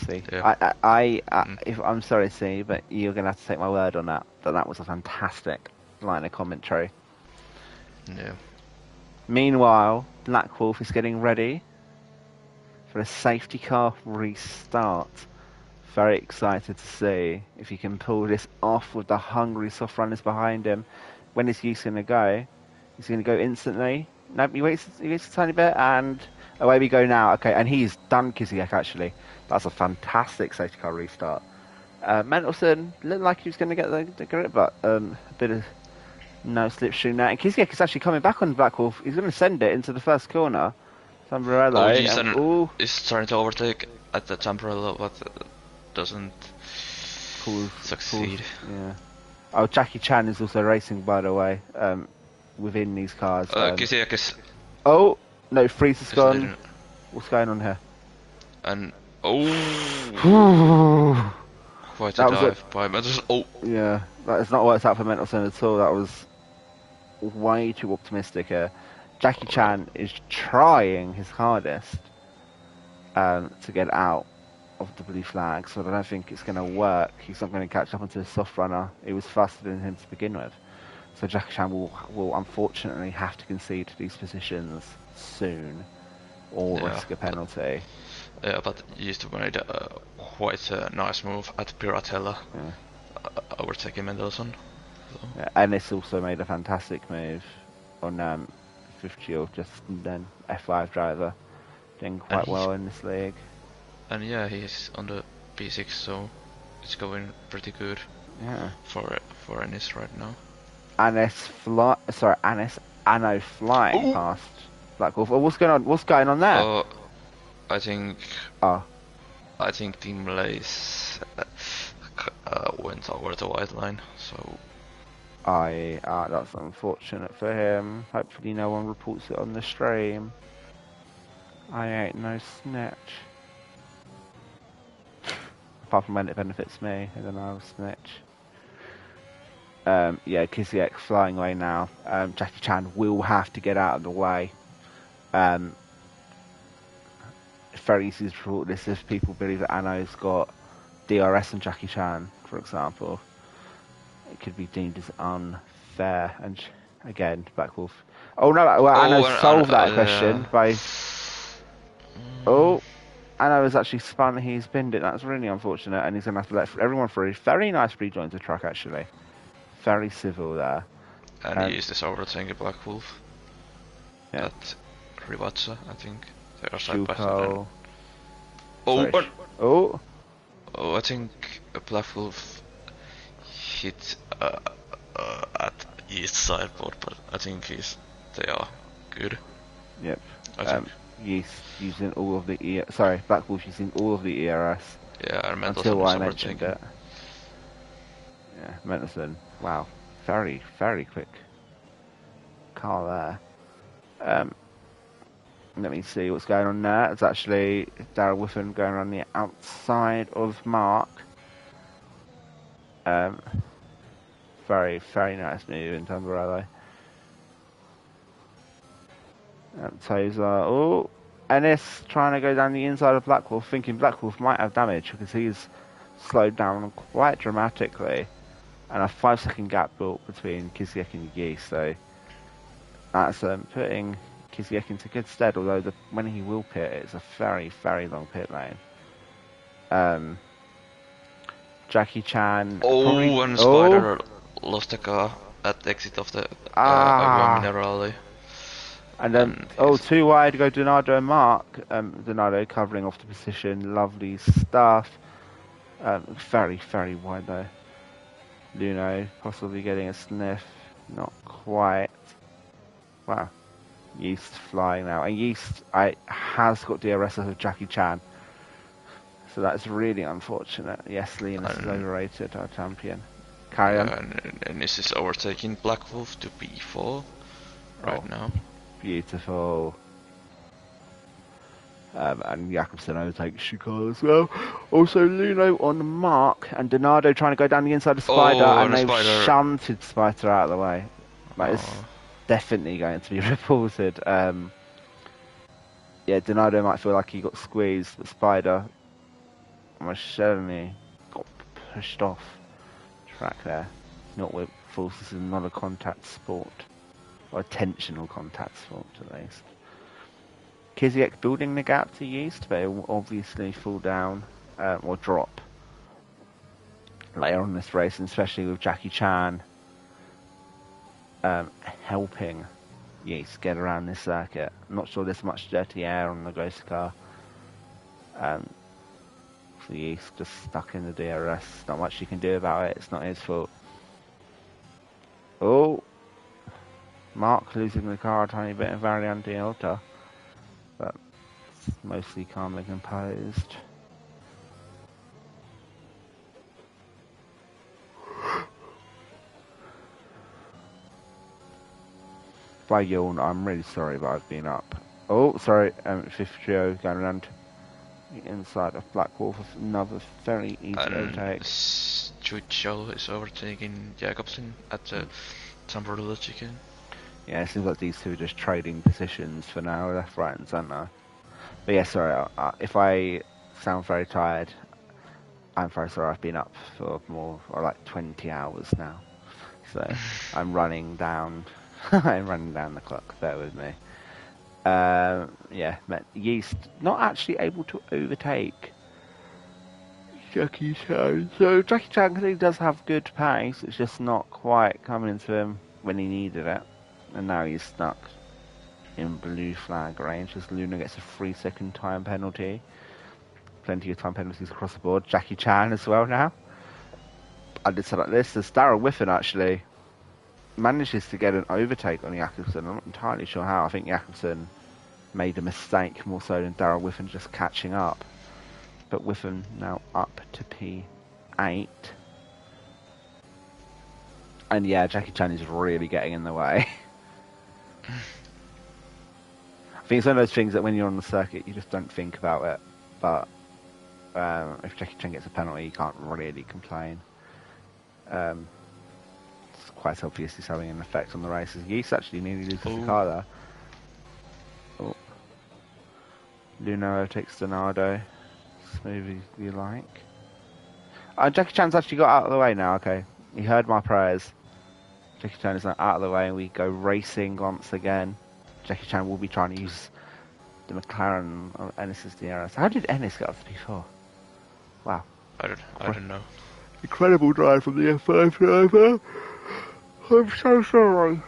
See, yeah. if I'm sorry, see, but you're gonna have to take my word on that. That was a fantastic line of commentary. Yeah. Meanwhile, Black Wolf is getting ready for a safety car restart. Very excited to see if he can pull this off with the hungry soft runners behind him. When is he going to go? He's going to go instantly. No, he waits a tiny bit, and away we go now. Okay, and he's done Kiziak actually. That's a fantastic safety car restart. Mendelson looked like he was going to get the grip, but a bit of no slipstream there. And Kiziak is actually coming back on Black Wolf. He's going to send it into the first corner. Zambrello. Is trying to overtake at the Zambrello, but doesn't succeed. Yeah. Oh, Jackie Chan is also racing, by the way, within these cars. Kiziak is... Oh, no, Freeze is gone. What's going on here? And... Oh! Quite a dive by Mendelson. Oh! Yeah, that has not worked out for Mendelson at all. That was way too optimistic here. Jackie Chan is trying his hardest to get out of the blue flag, so I don't think it's going to work. He's not going to catch up onto the soft runner. It was faster than him to begin with. So Jackie Chan will unfortunately have to concede to these positions soon, or risk a penalty. Yeah, but he used to made quite a nice move at Piratella, overtaking Mendelson. So. Yeah, and it's also made a fantastic move on Fifth Shield, just then F5 driver, doing quite well in this league. And yeah, he's on the P6, so it's going pretty good. Yeah. For Anis right now. Anno flying past Black Wolf. Oh, what's going on? What's going on there? I think. I think Team Lace went over the white line, so. That's unfortunate for him. Hopefully, no one reports it on the stream. I ain't no snitch. Apart from when it benefits me, and then I'll snitch. Yeah, Kiziek flying away now. Jackie Chan will have to get out of the way. It's very easy to report this if people believe that Anno's got DRS and Jackie Chan, for example. It could be deemed as unfair. And again, Black Wolf. Oh no, well, Anno solved that question by. Oh, Anno has actually spun. He's pinned it. That's really unfortunate, and he's going to have to let everyone through. Very nice rejoins the truck, actually. Very civil there. And he is this overtaking Black Wolf. Yeah. That Rivazza, I think. They are side by Shuko. side. Oh, I think Black Wolf hit at east sideboard, but I think they are good. Yep. I think. Yeast using all of the Black Wolf using all of the ERS. Yeah, I meant until I mentioned it. Yeah, Mendelsohn. Wow, very, very quick car there. Let me see what's going on there. It's actually Darrell Whiffen going around the outside of Mark. Very, very nice move in Tamburello. Tozer. Oh, Ennis trying to go down the inside of Black Wolf, thinking Black Wolf might have damage because he's slowed down quite dramatically. And a 5-second gap built between Kiziek and Yeast, so that's putting Kiziek into good stead, although when he will pit, it's a very, very long pit lane. Jackie Chan. And Spider lost a car at the exit of the Minerale. And then, too wide to go Donado and Mark. Donado covering off the position, lovely stuff. Very, very wide though. Luno possibly getting a sniff, not quite. Wow. Yeast flying now. And Yeast has got DRS of Jackie Chan. So that's really unfortunate. Yes, Linus is overrated, our champion. Carry on. And this is overtaking Black Wolf to P4 right now. Beautiful. And Jakobsen overtakes Chicago as well. Also, Luno on Mark and Donado trying to go down the inside of Spider, and they've shunted Spider out of the way. That is definitely going to be reported. Yeah, Donado might feel like he got squeezed, but Spider almost certainly got pushed off track there. Not with force, this is not a contact sport, or attentional contact sport at least. Kiziek building the gap to Yeast, but it will obviously fall down or drop later on in this race, and especially with Jackie Chan helping Yeast get around this circuit. I'm not sure there's much dirty air on the ghost car. So Yeast just stuck in the DRS. Not much you can do about it. It's not his fault. Oh, Mark losing the car a tiny bit in Variante Alta. But mostly calmly composed. By yawn, I'm really sorry, but I've been up. Oh, sorry, Fifth Trio going around the inside of Black Wolf with another very easy overtake. Chucho is overtaking Jakobsen at the Tamburello chicken. Yeah, it seems like these two are just trading positions for now, left, right, and centre. But yeah, sorry, if I sound very tired, I'm very sorry. I've been up for like 20 hours now, so I'm running down. I'm running down the clock. Bear with me. Yeah, Yeast not actually able to overtake Jackie Chan. So Jackie Chan clearly does have good pace. It's just not quite coming into him when he needed it. And now he's stuck in blue flag range as Luna gets a 3-second time penalty. Plenty of time penalties across the board. Jackie Chan as well now. I did something like this. As Darrell Whiffen actually manages to get an overtake on Jakobsen. I'm not entirely sure how. I think Jakobsen made a mistake more so than Darrell Whiffen just catching up. But Whiffen now up to P8. And yeah, Jackie Chan is really getting in the way. I think it's one of those things that when you're on the circuit, you just don't think about it. But if Jackie Chan gets a penalty, you can't really complain. quite obvious is having an effect on the races. Yeast actually nearly loses the Oh. car there. Oh. Luno overtakes Donado. Smooth as you like. Jackie Chan's actually got out of the way now, okay. He heard my prayers. Jackie Chan is now out of the way and we go racing once again. Jackie Chan will be trying to use the McLaren of Ennis's DRS. How did Ennis get up to P4? Wow. I don't know. Incredible drive from the F5 driver. I'm so sorry.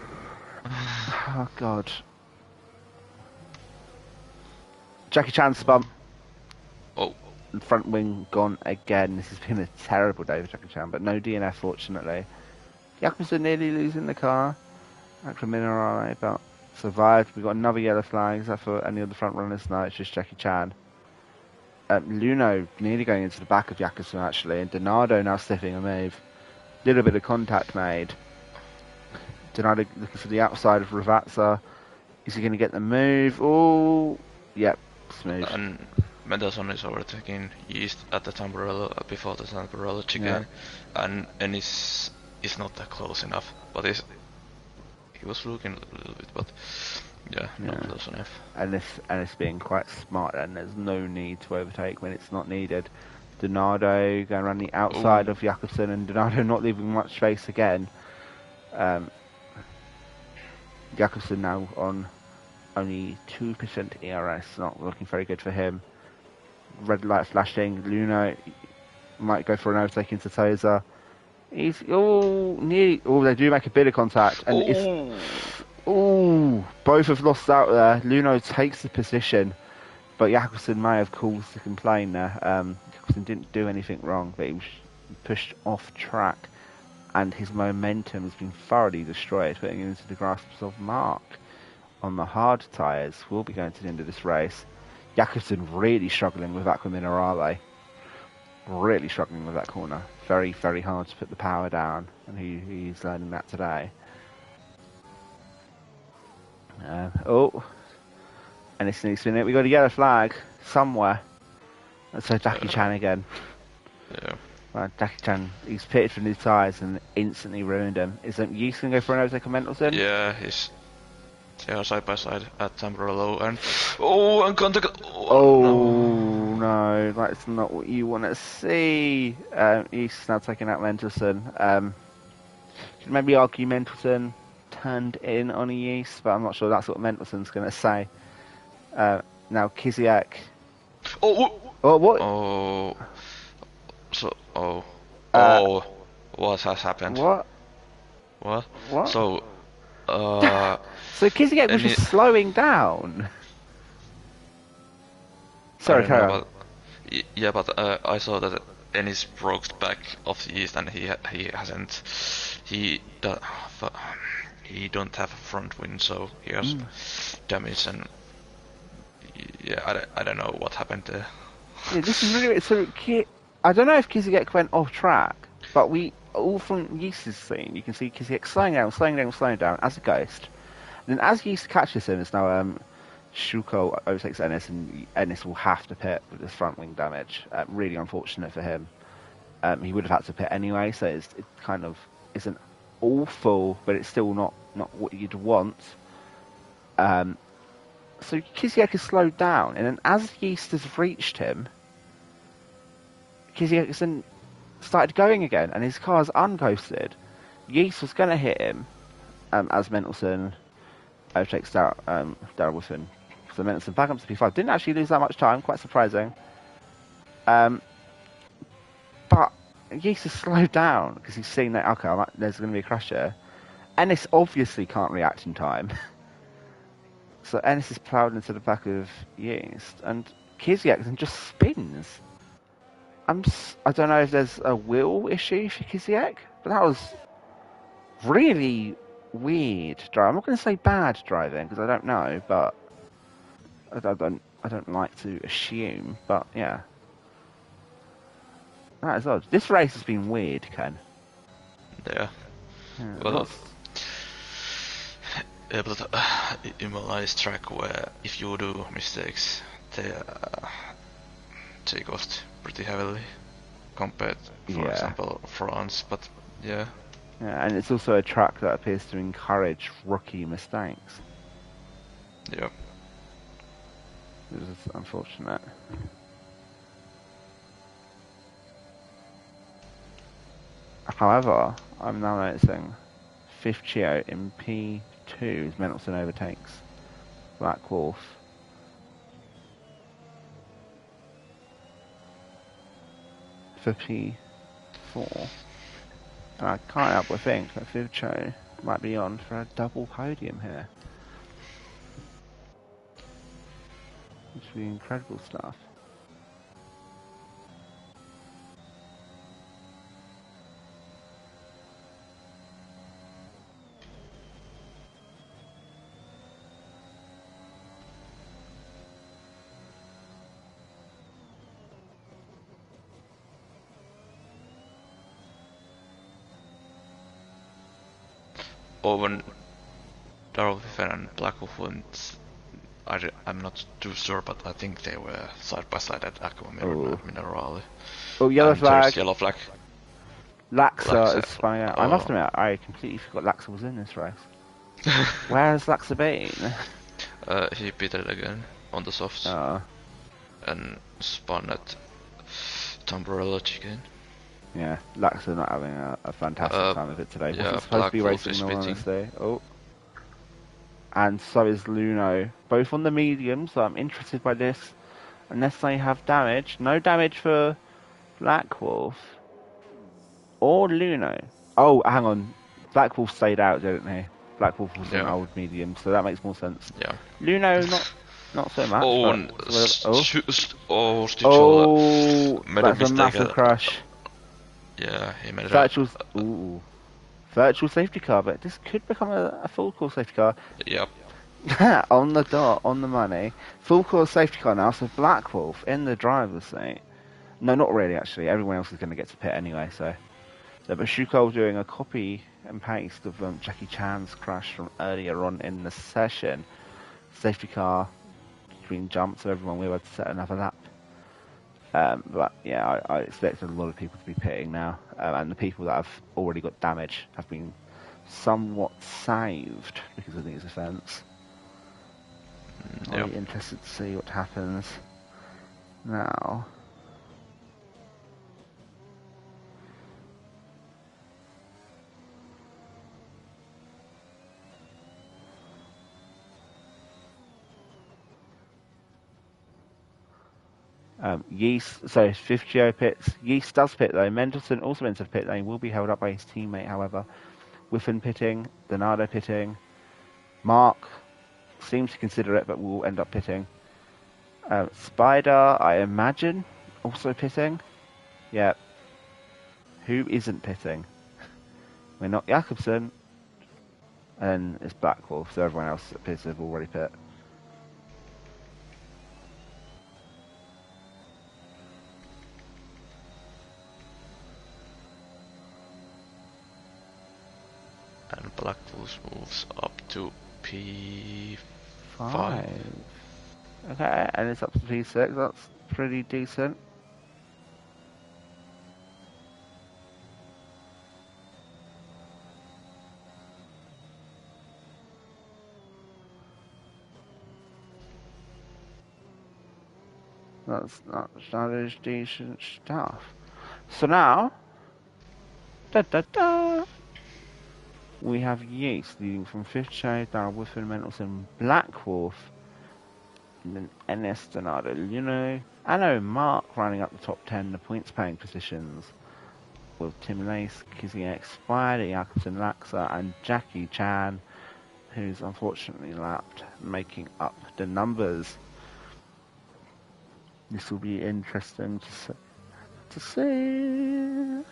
Oh god. Jackie Chan's bump. Oh. Front wing gone again. This has been a terrible day for Jackie Chan, but no DNF fortunately. Jakobsen nearly losing the car. Actually Minerale, but survived. We've got another yellow flag. Is that for any of the front runners? No, it's just Jackie Chan. Luno nearly going into the back of Jakobsen actually, and Donado now sniffing a move. Little bit of contact made. Donado looking for the outside of Ravazza. Is he going to get the move? Oh, yep, smooth. And Mendelssohn is overtaking Yeast at the Tamburello before the Tamburello chicane, and Ennis is not that close enough, but he was looking a little bit, but yeah, not close enough. And this being quite smart, and there's no need to overtake when it's not needed. Donado going around the outside of Jakobsen, and Donado not leaving much space again. Jakobsen now on only 2% ERS, not looking very good for him. Red light flashing. Luno might go for an overtake into Toza. He's nearly. They do make a bit of contact, and both have lost out there. Luno takes the position, but Jakobsen may have cause to complain there. Jakobsen didn't do anything wrong, but he was pushed off track, and his momentum has been thoroughly destroyed, putting him into the grasps of Mark on the hard tyres. We'll be going to the end of this race. Jakobsen really struggling with Aqua Minerale. Really struggling with that corner. Very, very hard to put the power down, and he's learning that today. And it's next minute. We got a yellow flag somewhere. Let's say Jackie Chan again. Yeah. Right, Jackie Chan, he's pitted for new tyres and instantly ruined him. Isn't Yeast going to go for an overtake on Mendelssohn? Yeah, they are side by side at Tamburello, and and contact. No, that's not what you want to see. Yeast now taking out Mendelssohn. Could maybe argue Mendelssohn turned in on a Yeast, but I'm not sure that's what Mendelssohn's going to say. Now Kiziak. What? What has happened? What? So, so Kiziak was just slowing down. Sorry, carry on. Yeah, but I saw that Ennis broke the back of the Yeast, and he don't have a front wing, so he has damage, and yeah, I don't know what happened there. Yeah, this is really weird. So I don't know if Kiziak went off track, but all from Yeast's scene, you can see Kiziak slowing down as a ghost. And then as Yeast catches him, it's now Shuko overtakes Ennis, and Ennis will have to pit with this front wing damage. Really unfortunate for him. He would have had to pit anyway, so it kind of isn't awful, but it's still not what you'd want. So Kiziak has slowed down, and then as Yeast has reached him, Kiziak has then started going again, and his car's unghosted. Yeast was going to hit him as Mendelssohn overtakes Darrell Wiffen. So Mendelssohn back up to P5. Didn't actually lose that much time, quite surprising. But Yeast has slowed down because he's seen that, okay, there's going to be a crash here. Ennis obviously can't react in time. So Ennis is ploughed into the back of Yeast, and Kiziak then just spins. I don't know if there's a wheel issue for Kiziak, but that was really weird driving. I'm not going to say bad driving because I don't know, but I don't like to assume. But yeah, that is odd. This race has been weird, Ken. Yeah. Well, but Imola is track where if you do mistakes, they cost pretty heavily compared, for example, France. But yeah. Yeah, and it's also a track that appears to encourage rookie mistakes. Yeah. Which is unfortunate. However, I'm now noticing fifth Chio in P2 as Mendelson overtakes Black Wolf. For P4. And I can't help but think that fifth Chio might be on for a double podium here. Which would be incredible stuff. When Darrell Viffen and Black Wolf went, I'm not too sure, but I think they were side by side at Aqua Minerale. Oh, yellow and flag. There's yellow flag. Laxa is spying out. I must admit, I completely forgot Laxa was in this race. Where has Laxa been? He pitted again on the softs. And spun at Tamburello Chicken. Yeah, Laxa not having a fantastic time of it today. Yeah, Wasn't supposed to be racing on Wednesday. Oh. And so is Luno. Both on the medium, so I'm interested by this. Unless they have damage. No damage for Black Wolf. Or Luno. Oh, hang on. Black Wolf stayed out, didn't he? Black Wolf was an old medium, so that makes more sense. Yeah. Luno, not so much. That's a massive crash. Yeah, he made Virtual safety car, but this could become a full course safety car. Yep. On the dot, on the money. Full course safety car now, so Black Wolf in the driver's seat. No, not really, actually. Everyone else is going to get to pit anyway, so. But Shuko doing a copy and paste of Jackie Chan's crash from earlier on in the session. Safety car, green jump, so everyone will be able to set another lap. But yeah, I expect a lot of people to be pitting now, and the people that have already got damage have been somewhat saved because of these events. I'll be interested to see what happens now. Yeast, so 50 pits. Yeast does pit though. Mendelson also enters pit lane, will be held up by his teammate, however. Whiffen pitting, Donato pitting. Mark seems to consider it, but will end up pitting. Spider, I imagine, also pitting. Yeah. Who isn't pitting? We're not Jakobsen. And it's Black Wolf, so everyone else appears to have already pit. And Black Wolf moves up to P5. Okay, and it's up to P6. That's pretty decent. That is decent stuff. So now, we have Yeast leading from 5th shade, Darrell Whiffen, Mendelson, Black Wolf, and then NS Donato, Anno Mark running up the top 10, the points paying positions, with Tim Lace, Kizzy X, Spider, Jakobsen, Laxa, and Jackie Chan, who's unfortunately lapped, making up the numbers. This will be interesting to see.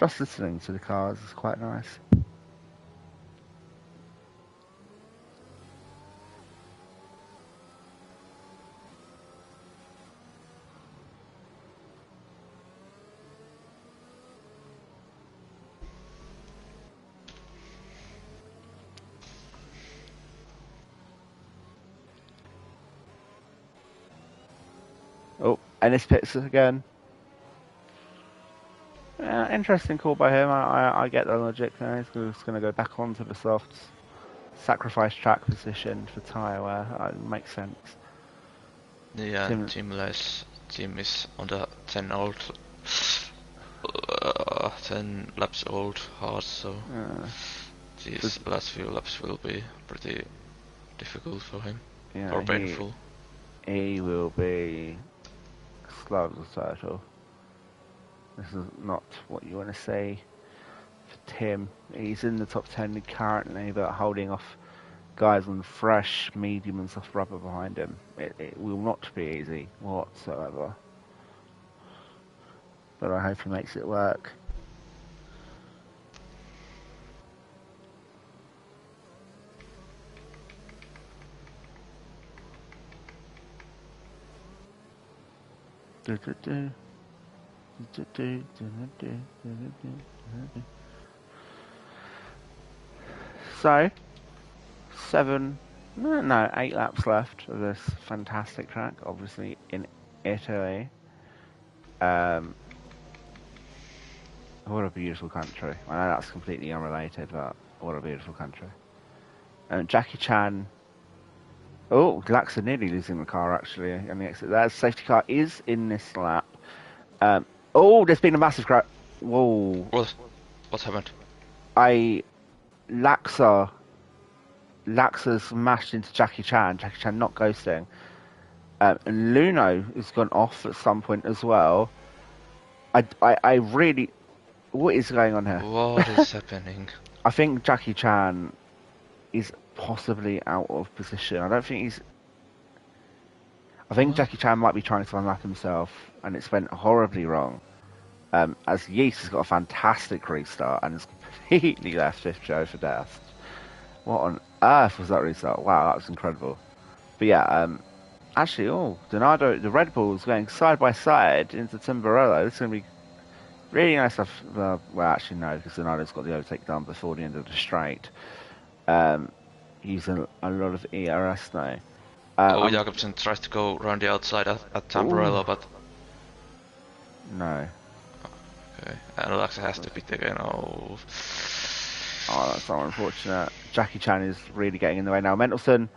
Just listening to the cars is quite nice. Ennis pits again. Interesting call by him. I get the logic there. He's just going to go back onto the softs. Sacrifice track position for tyre wear. Makes sense. Yeah, team is on the 10 laps old hard, so these last few laps will be pretty difficult for him, or painful. He will be slow as a turtle. This is not what you want to see for Tim. He's in the top 10 currently, but holding off guys on fresh, medium and soft rubber behind him. It will not be easy whatsoever. But I hope he makes it work. So, 8 laps left of this fantastic track, obviously in Italy. What a beautiful country. I know that's completely unrelated, but what a beautiful country. And Jackie Chan. Oh, Glaxer nearly losing the car actually on the exit. That safety car is in this lap. Oh, there's been a massive crash. Whoa. What happened? Laxer smashed into Jackie Chan not ghosting. And Luno has gone off at some point as well. I really... What is going on here? What is happening? I think Jackie Chan is possibly out of position. I don't think he's... I think Jackie Chan might be trying to unlap himself, and it's went horribly wrong. As Yeast has got a fantastic restart and has completely left Fifth Joe for death. What on earth was that restart? Wow, that was incredible. But yeah, actually, Donato, the Red Bull's going side by side into Timborello. This is going to be really nice stuff. Well, actually, no, because Donato's got the overtake done before the end of the straight. Using a lot of ERS now. Jakobsen tries to go around the outside at Tamburello, but... No. Okay, and Laxa has to pit again. Oh, that's so unfortunate. Jackie Chan is really getting in the way now. Mendelsohn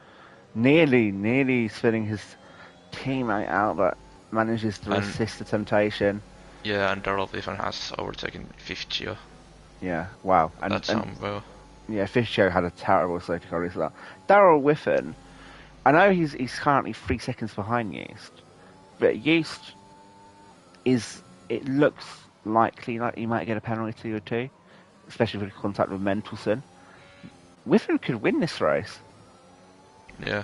nearly spinning his teammate out, but manages to resist the temptation. Yeah, and Darrell Biffin has overtaken Fifchio. Yeah, wow. That's well. Yeah, Fifchio had a terrible safety car restart. Darrell Whiffen, I know he's currently 3 seconds behind Yeast, but Yeast it looks likely like he might get a penalty or two, especially with contact with Mendelsohn. Whiffen could win this race. Yeah.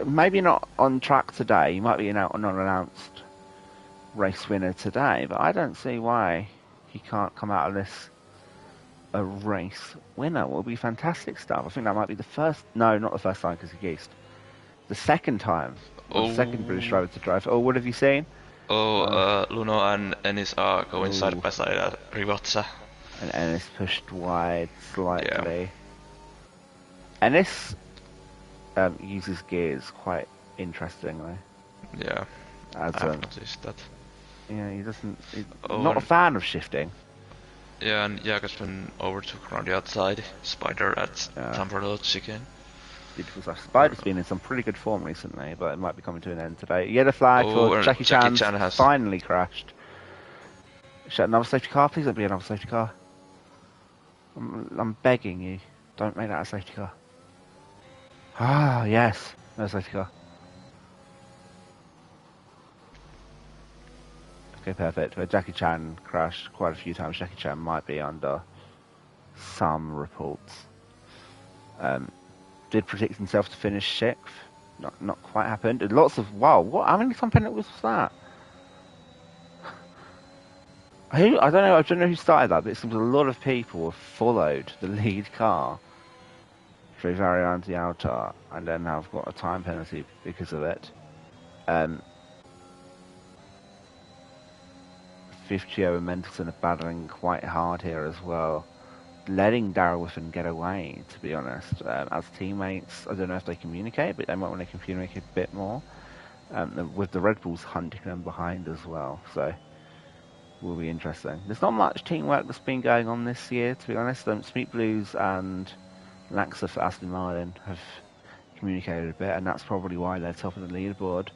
Maybe not on track today. He might be an unannounced race winner today, but I don't see why he can't come out of this a race winner. Will be fantastic stuff. I think that might be the first. No, not the first time because he Yeast. The second time. The second British driver to drive. Oh, what have you seen? Luno and Ennis are going side by side at Rivazza. And Ennis pushed wide slightly. Yeah. Ennis uses gears quite interestingly. Yeah, I've noticed that. Yeah, he doesn't... He's not a fan of shifting. Yeah, and Jakobsen overtook around the outside. Spider at Tamburello chicane. Beautiful stuff. Spider's been in some pretty good form recently, but it might be coming to an end today. Yellow flag for Jackie Chan has finally crashed. Another safety car? Please don't be another safety car. I'm begging you. Don't make that a safety car. Ah, yes. No safety car. Okay, perfect. Jackie Chan crashed quite a few times. Jackie Chan might be under some reports. Did predict himself to finish 6th. Not quite happened. Lots of... Wow, what? How many time penalties was that? I don't know who started that, but it seems a lot of people have followed the lead car through Variante Alta and then have got a time penalty because of it. Fifchio and Mendelsohn are battling quite hard here as well. Letting Darrell Whiffen get away, to be honest. As teammates, I don't know if they communicate, but they might want to communicate a bit more. with the Red Bulls hunting them behind as well. So will be interesting. There's not much teamwork that's been going on this year, to be honest. Sweet Blues and Laxa for Aston Martin have communicated a bit, and that's probably why they're top of the leaderboard.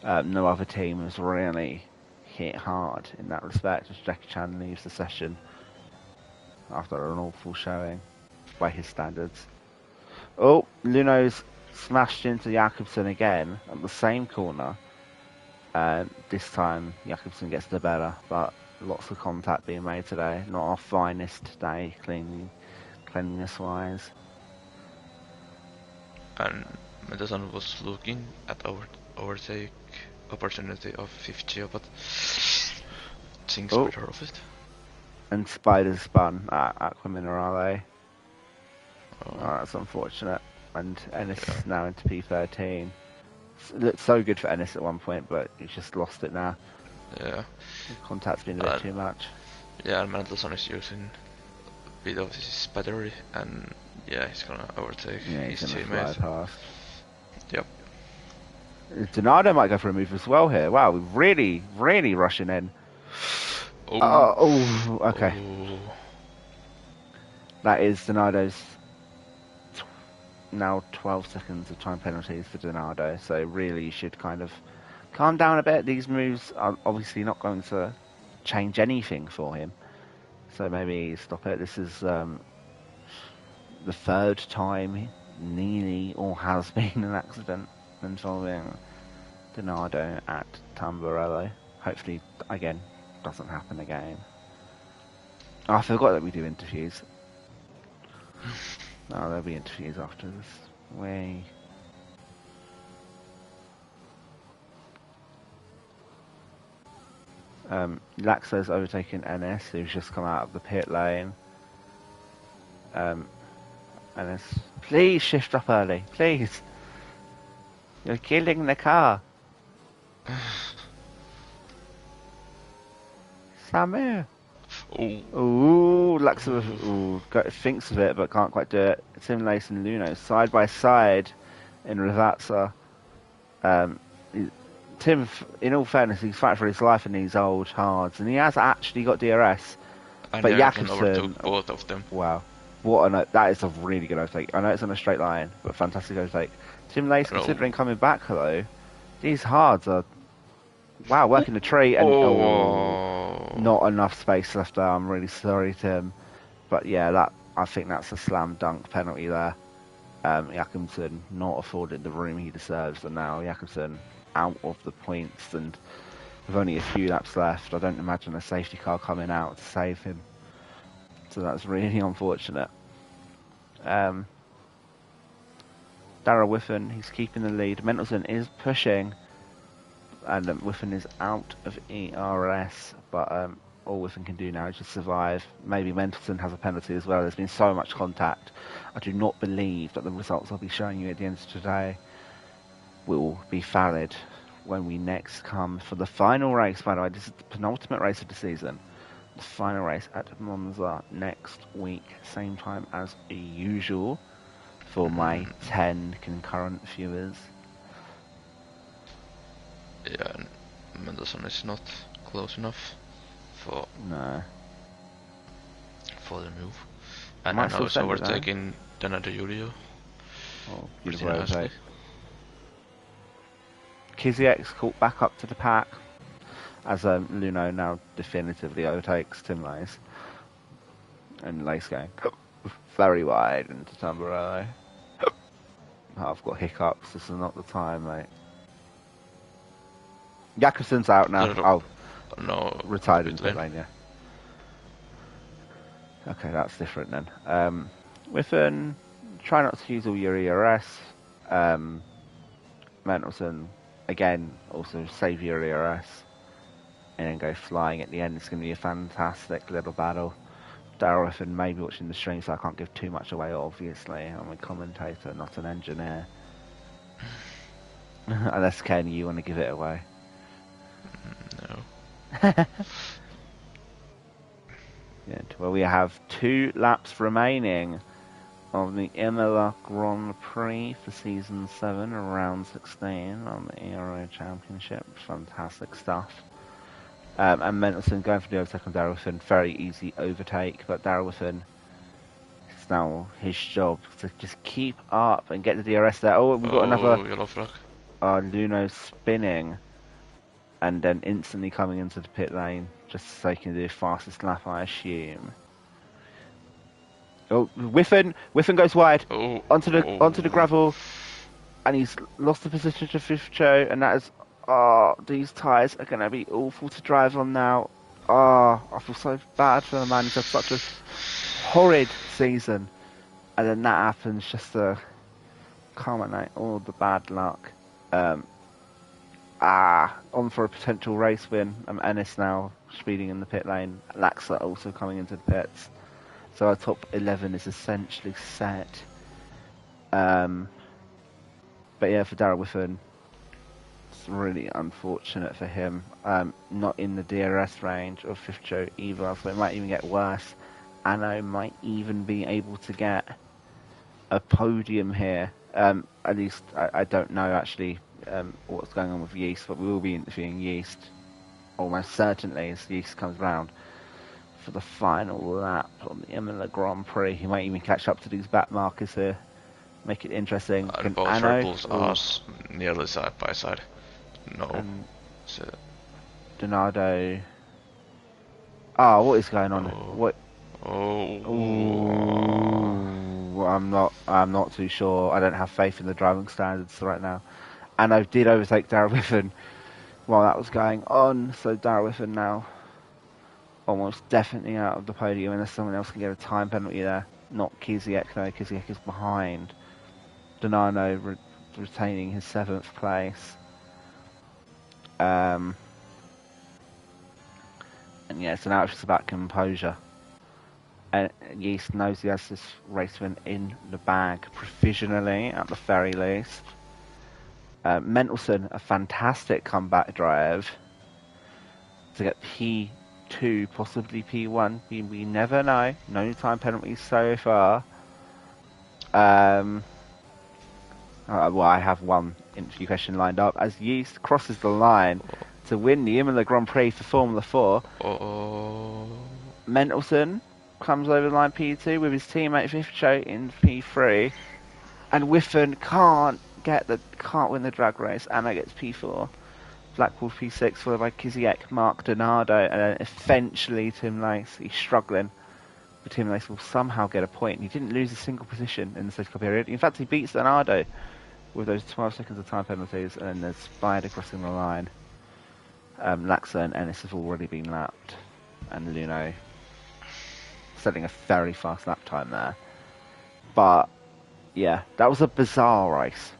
No other team has really hit hard in that respect, as Jackie Chan leaves the session after an awful showing by his standards. Oh, Luno's smashed into Jakobsen again at the same corner. This time Jakobsen gets the better, but lots of contact being made today. Not our finest day cleanliness wise. And Mendelssohn was looking at overtake opportunity of 50, but things better of it. And Spiders spun at Aqua Minerale. Oh, that's unfortunate. And Ennis now into P13. It looked so good for Ennis at one point, but he's just lost it now. Yeah. Contact's been a bit too much. Yeah, and Mendelssohn is using a bit of his battery, and yeah, he's gonna overtake his teammates. Yep. Donato might go for a move as well here. Wow, we're really, really rushing in. Okay. Oh. That is Donato's now 12 seconds of time penalties for Donato, so really you should kind of calm down a bit. These moves are obviously not going to change anything for him, so maybe stop it. This is the third time nearly or has been an accident involving Donato at Tamburello. Hopefully, again, doesn't happen again. Oh, I forgot that we do interviews. No, there'll be interviews after this. Way. Laxo's overtaken NS, who's just come out of the pit lane. NS, please shift up early, please. You're killing the car. Samu. Ooh, Laxo thinks of it but can't quite do it. Tim Lace and Luno side by side in Ravazza. Tim, in all fairness, he's fighting for his life in these old hards, and he has actually got DRS. And but Jakobsen overtook both of them. Wow, that is a really good overtake. I know it's on a straight line, but fantastic overtake. Tim Lace, considering coming back though, these hards are working the tree and not enough space left there. I'm really sorry, Tim, but yeah, I think that's a slam dunk penalty there. Jakobsen not afforded the room he deserves, and now Jakobsen out of the points, and with only a few laps left, I don't imagine a safety car coming out to save him. So that's really unfortunate. Darrell Whiffen, he's keeping the lead. Mendelssohn is pushing, and Whiffen is out of ERS, but all Whiffen can do now is just survive. Maybe Mendelssohn has a penalty as well. There's been so much contact. I do not believe that the results I'll be showing you at the end of today will be valid when we next come for the final race. By the way, this is the penultimate race of the season. The final race at Monza next week, same time as usual for my 10 concurrent viewers. Yeah, and Mendelssohn is not close enough for the move. And now it's overtaking Donato Julio. Oh, beautiful overtake. Kiziex caught back up to the pack as Luno now definitively overtakes Tim Lace. And Lace going very wide into Tamburello. I've got hiccups, this is not the time, mate. Jakobsen's out now. No, retired in pit lane, yeah. Okay, that's different then. Whiffen, try not to use all your ERS. Mendelssohn, again, also save your ERS. And then go flying at the end. It's going to be a fantastic little battle. Darrell Whiffen may be watching the stream, so I can't give too much away, obviously. I'm a commentator, not an engineer. Unless, Ken, you want to give it away. No. Good. Well, we have 2 laps remaining of the Imola Grand Prix for Season 7, round 16 on the Euro Championship. Fantastic stuff. And Mendelsohn going for the overtake on Darrowithan. Very easy overtake, but Darrowithan, it's now his job to just keep up and get the DRS there. Oh, we've got another yellow flag. Luno spinning and then instantly coming into the pit lane just so he can do the fastest lap, I assume. Oh, Whiffen goes wide onto the gravel, and he's lost the position to Fifcho, and that is, these tyres are going to be awful to drive on now. I feel so bad for the man. He's had such a horrid season, and then that happens just to culminate all the bad luck. On for a potential race win. Ennis now speeding in the pit lane. Laxa also coming into the pits. So our top 11 is essentially set. But yeah, for Darrowithan, it's really unfortunate for him. Not in the DRS range of Fifcho either, so it might even get worse. Anno might even be able to get a podium here. At least I don't know actually what's going on with Yeast, but we will be interviewing Yeast almost certainly as Yeast comes round for the final lap on the Imola Grand Prix. He might even catch up to these back markers here, make it interesting. Both Red Bulls are nearly side by side. No. So. Donado. What is going on? What? I'm not too sure. I don't have faith in the driving standards right now. And I did overtake Darrowithan while that was going on, so Darrowithan now almost definitely out of the podium unless someone else can get a time penalty there. Not Kiziek though. Kiziek is behind. Donano retaining his 7th place. And yeah, so now it's just about composure. And Yeast knows he has this race win in the bag provisionally, at the very least. Mendelsohn, a fantastic comeback drive to get P2, possibly P1. We never know. No time penalties so far. Well, I have one interview question lined up. As Yeast crosses the line to win the Imola Grand Prix for Formula 4, Mendelsohn comes over the line P2 with his teammate Fifcho in P3, and Whiffen can't win the drag race. Anna gets P4, Blackwolf P6, followed by Kiziek, Mark Donado, and then eventually Tim Lace. He's struggling, but Tim Lace will somehow get a point. He didn't lose a single position in the safety car period. In fact, he beats Donado with those 12 seconds of time penalties, and then there's Spider crossing the line. Laxa and Ennis have already been lapped, and Luno setting a very fast lap time there. But yeah, that was a bizarre race.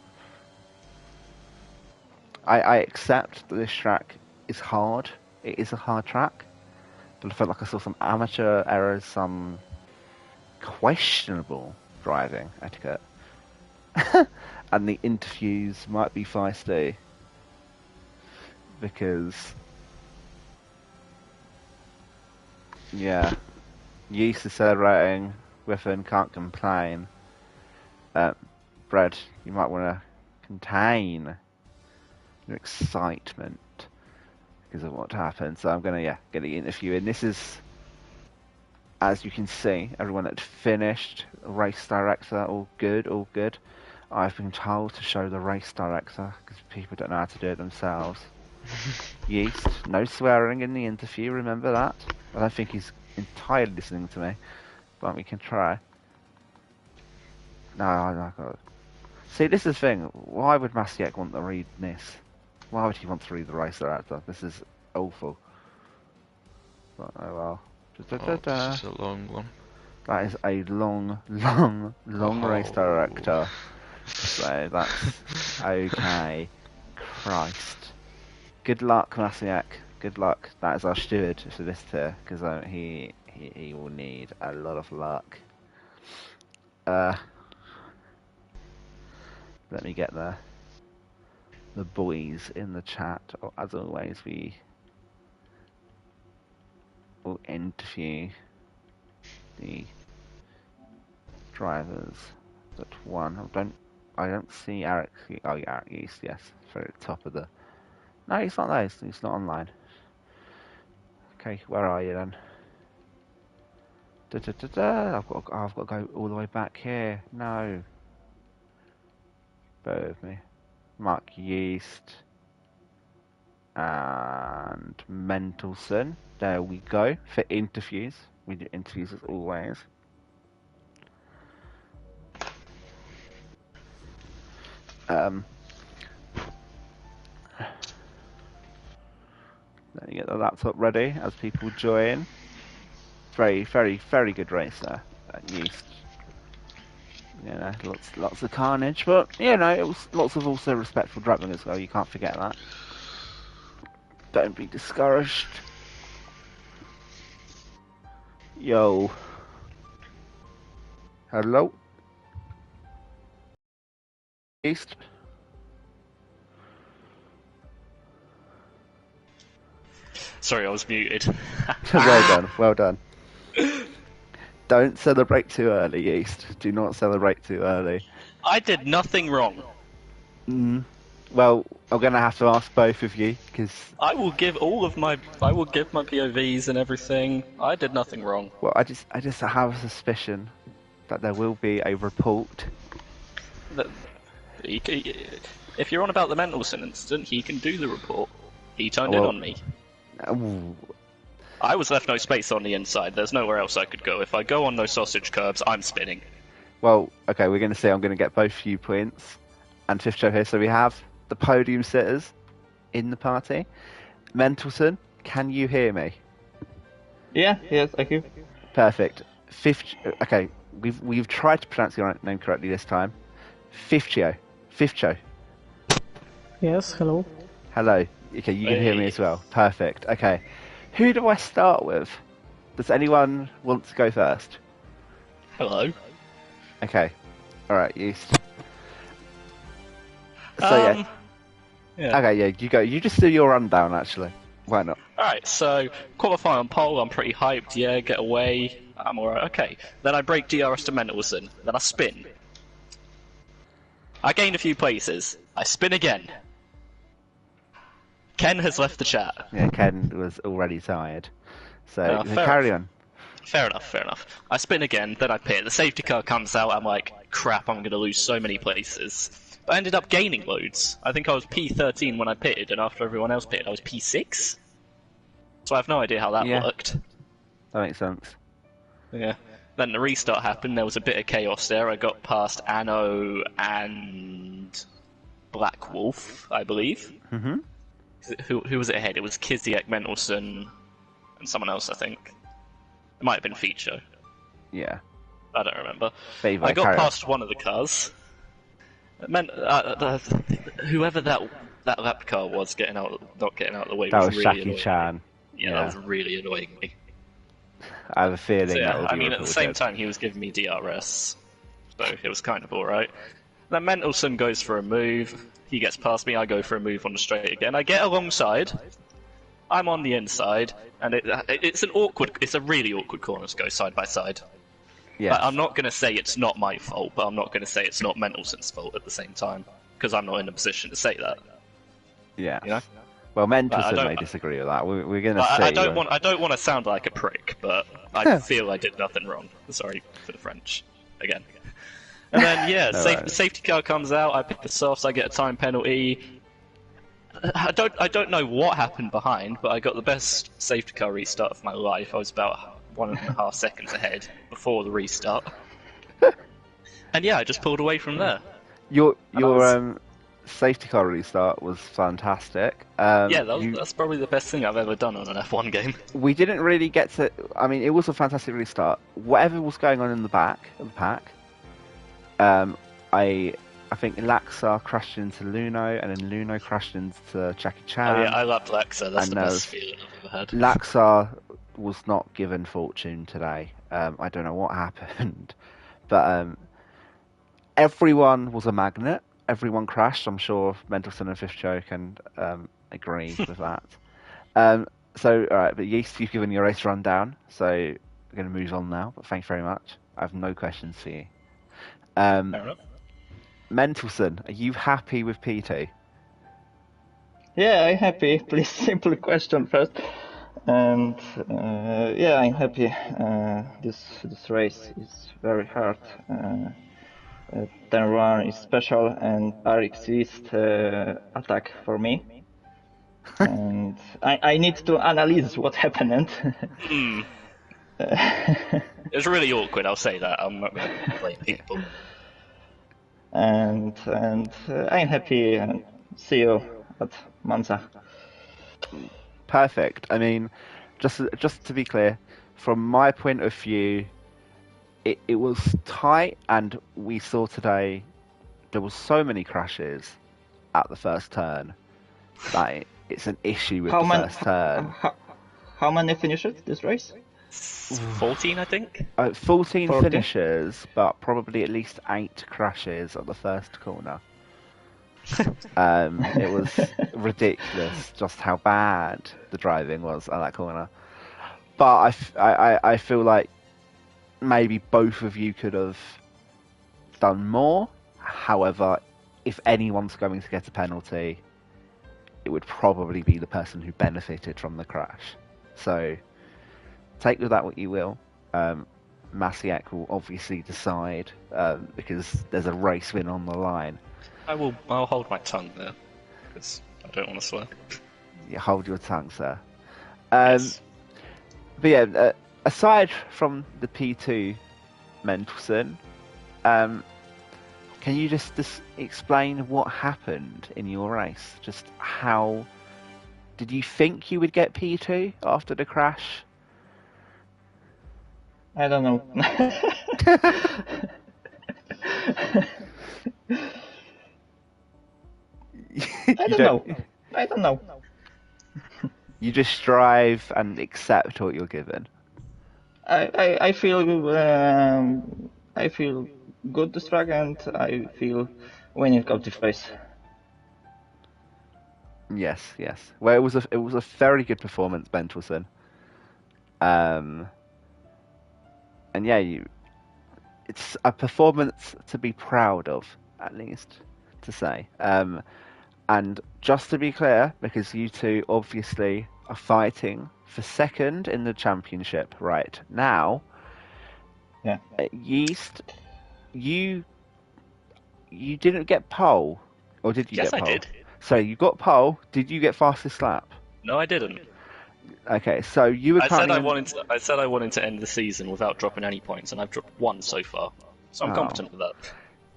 I accept that this track is hard. It is a hard track, but I felt like I saw some amateur errors, some questionable driving etiquette, and the interviews might be feisty because yeah, Yeast is celebrating. Whiffen can't complain. Brad, you might want to contain your excitement because of what happened. So I'm going to get the interview in. This is, as you can see, everyone that finished. Race director, all good. I've been told to show the race director because people don't know how to do it themselves. Yeast, no swearing in the interview, remember that? I don't think he's entirely listening to me, but we can try. No. See, this is the thing. Why would Masiek want to read this? Why would he want to read the race director? This is awful. But, oh well. This is a long one. That is a long race director. So that's okay. Christ. Good luck, Masiek. Good luck. That is our steward for this tier, because he will need a lot of luck. Let me get the boys in the chat. As always, we will interview the drivers. That one. I don't see Eric. Oh, yeah, Eric East. Yes, very top of the. No, he's not there. He's not online. Okay, where are you then? Da, da, da, da. I've got to go all the way back here. No. Bear with me. Mark Yeast and Mendelson. There we go. For interviews. We do interviews as always. Let me get the laptop ready as people join. Very, very, very good racer at Yeast. You know, lots of carnage, but you know, it was lots of also respectful driving as well. You can't forget that. Don't be discouraged. Yo. Hello. East. Sorry, I was muted. Well done, well done. Don't celebrate too early, East. Do not celebrate too early. I did nothing wrong. Well, I'm gonna have to ask both of you because I will give my POVs and everything. I did nothing wrong. well, I just have a suspicion that there will be a report. If you're on about the Mendelson incident, he can do the report. He turned it on me. Ooh. I was left no space on the inside. There's nowhere else I could go. If I go on those sausage curbs, I'm spinning. Well, okay, we're going to see. I'm going to get both viewpoints and Fifth Show here. So we have the podium sitters in the party. Mendelson, can you hear me? Yeah, yes, I hear. Perfect. Okay, we've tried to pronounce your name correctly this time. Fifth Show. Yes, hello. Hello. Okay, you can hear me as well. Perfect. Okay. Who do I start with? Does anyone want to go first? Hello. Okay. Alright, Yeast. So yeah. Okay, yeah, you go. You just do your rundown actually. Why not? Alright, so qualify on pole, I'm pretty hyped, yeah, get away, I'm alright, okay. Then I break DRS to Mendelson, then I spin. I gain a few places, I spin again. Ken has left the chat. Yeah, Ken was already tired. So carry on. Fair enough. I spin again, then I pit. The safety car comes out, I'm like, crap, I'm going to lose so many places. But I ended up gaining loads. I think I was P13 when I pitted, and after everyone else pitted, I was P6. So I have no idea how that worked. That makes sense. Yeah. Then the restart happened, there was a bit of chaos there. I got past Anno and Black Wolf, I believe. Mm-hmm. Who was it ahead? It was Kiziak, Mendelson, and someone else, I think. It might have been Feature. Yeah. I don't remember. Favor, I got past one of the cars. Whoever that lap car was not getting out of the way that was really Shaki annoying Chan. me. Yeah, that was really annoying me. I have a feeling that will be I mean, at the same recorded. time, he was giving me DRS, so it was kind of alright. Then Mendelson goes for a move. He gets past me, I go for a move on the straight again. I get alongside, I'm on the inside, and it's a really awkward corner to go side by side. Yes. I'm not going to say it's not my fault, but I'm not going to say it's not Mendelson's fault at the same time, because I'm not in a position to say that. Yeah. You know? Well, Mendelson may disagree with that. We're going to see. I don't want to sound like a prick, but I feel I did nothing wrong. Sorry for the French again. And then the safety car comes out. I pick the softs. I get a time penalty. I don't know what happened behind, but I got the best safety car restart of my life. I was about 1.5 seconds ahead before the restart. And yeah, I just pulled away from there. Your safety car restart was fantastic. That's probably the best thing I've ever done on an F1 game. We didn't really get to. I mean, it was a fantastic restart. Whatever was going on in the back of the pack, I think Laxar crashed into Luno, and then Luno crashed into Jackie Chan. Oh yeah, I loved Laxar. That's the best feeling I've ever had. Laxar was not given fortune today. I don't know what happened, but everyone was a magnet. Everyone crashed. I'm sure Mendelson and Fifth Joe can agree with that. So, all right, but Yeast, you've given your race rundown, so we're going to move on now. But thanks very much. I have no questions for you. Fair enough. Mendelson, are you happy with P2? Yeah, I'm happy. Please, simple question first. And yeah, I'm happy. This race is very hard. Turn 1 is special, and R16 attack for me. And I need to analyze what happened. It was really awkward, I'll say that. I'm not going to blame people. and I'm happy. And see you at Monza. Perfect. I mean, just to be clear, from my point of view, it was tight, and we saw today there was so many crashes at the first turn that it's an issue with the first turn. How many finishes this race? 14, I think. 14 14? finishes, but probably at least 8 crashes at the first corner. It was ridiculous just how bad the driving was at that corner. But I feel like maybe both of you could have done more. However, if anyone's going to get a penalty, it would probably be the person who benefited from the crash. So take with that what you will. Masiak will obviously decide because there's a race win on the line. I'll hold my tongue there because I don't want to swear. You hold your tongue, sir. Yes. But yeah, aside from the P2, Mendelson, can you just explain what happened in your race? Just how did you think you would get P2 after the crash? I don't know. I don't know. You just strive and accept what you're given. I feel good this track, and I feel winning of this race. Yes. Well, it was a very good performance, Mendelson. And yeah, it's a performance to be proud of, at least to say. And just to be clear, because you two obviously are fighting for second in the championship right now. Yeah. Yeast, you didn't get pole, or did you Yes, get pole? I did. So you got pole. Did you get fastest lap? No, I didn't. Okay, so you were. I said I wanted to end the season without dropping any points, and I've dropped 1 so far. So I'm confident with that.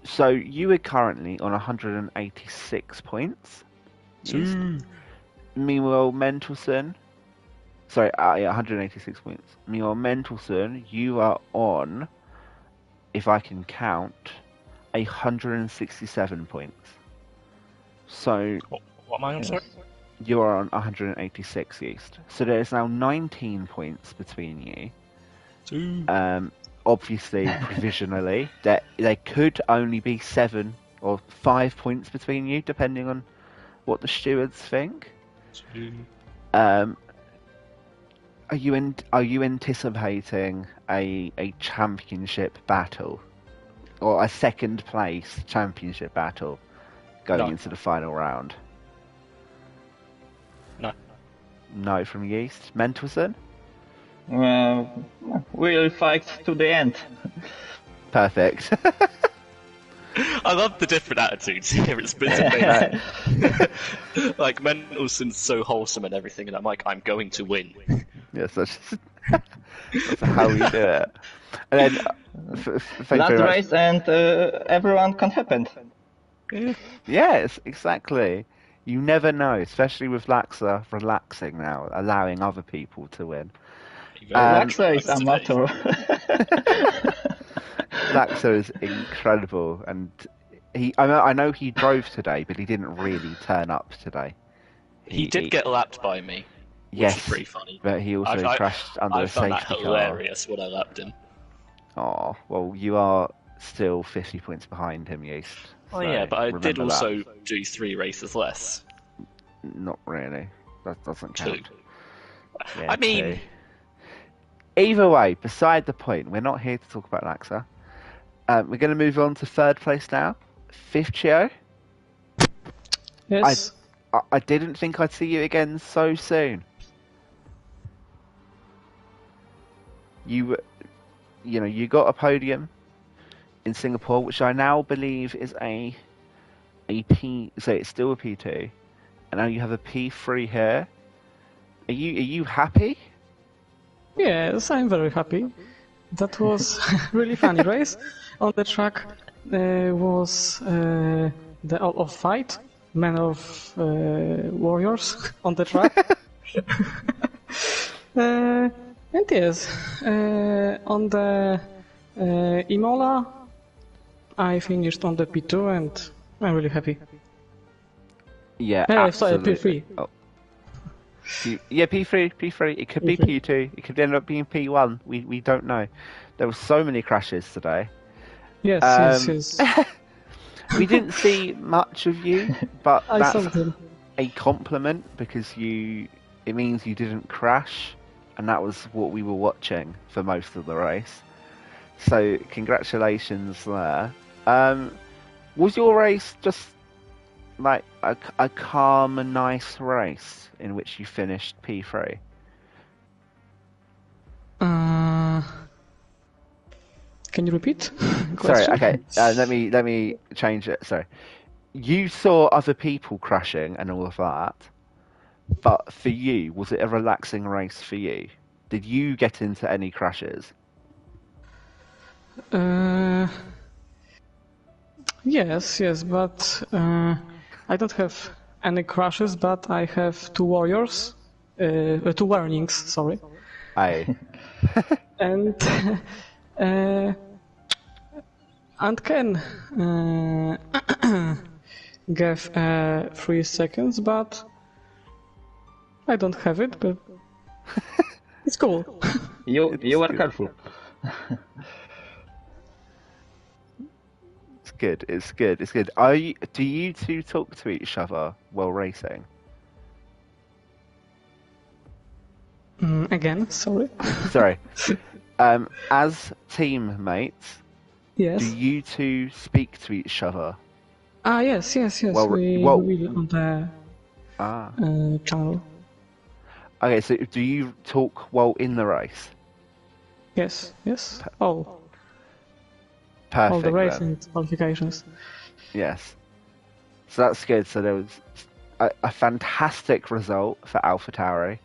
So you are currently on 186 points. Meanwhile, Mendelson. Sorry, 186 points. Meanwhile, Mendelson, you are on, if I can count, 167 points. So What am I on, sorry? you are on 186 Yeast. So there is now 19 points between you. Obviously, provisionally, there could only be 7 or 5 points between you, depending on what the stewards think. Are you anticipating a championship battle or a second place championship battle going into the final round? No. No from Yeast. Mendelson? We'll fight to the end. Perfect. I love the different attitudes here. It's been amazing. Like, Mendelssohn's so wholesome and everything, and I'm like, I'm going to win. Yes, that's how we do it. And then, Last race, and everyone can happen. Yes, exactly. You never know, especially with Laxa relaxing now, allowing other people to win. Laxa is amateur. Laxa is incredible, and I know he drove today, but he didn't really turn up today. He did get lapped by me. Yes, which is pretty funny. but he also crashed under a safety car. I found that hilarious when I lapped him. Oh, well, you are still 50 points behind him, Yeast. Oh yeah, but I did also do 3 races less. Not really. That doesn't count. 2. Yeah, I mean... 2. Either way, beside the point, we're not here to talk about Laxa. We're going to move on to third place now. Fifth Chio. Yes. I didn't think I'd see you again so soon. You got a podium in Singapore, which I now believe is a P. So it's still a P2, and now you have a P3 here. Are you happy? Yes, I'm very happy. That was really funny race. On the track was the All of Fight, Men of Warriors on the track. And yes, on the Imola, I finished on the P2 and I'm really happy. Yeah, sorry, absolutely. P3. Oh. Yeah, P3. It could be P2. It could end up being P1. We don't know. There were so many crashes today. Yes. We didn't see much of you, but I saw that's them. a compliment because it means you didn't crash, and that was what we were watching for most of the race. So congratulations there. Was your race just like a calm and nice race in which you finished P3? Can you repeat? Sorry, Question? okay. Let me change it. Sorry. You saw other people crashing and all of that, but for you, was it a relaxing race for you? Did you get into any crashes? Yes, but I don't have any crashes, but I have two warriors, two warnings, sorry. Aye. And Ken gave 3 seconds, but I don't have it, but it's cool. You were careful. It's good. Do you two talk to each other while racing? Again, sorry. Sorry. As teammates, Yes. do you two speak to each other? Yes. Well, we well- will on the channel. Okay, so do you talk while in the race? Yes. All Perfect. the then. racing qualifications. Yes. So that's good. So there was a fantastic result for AlphaTauri.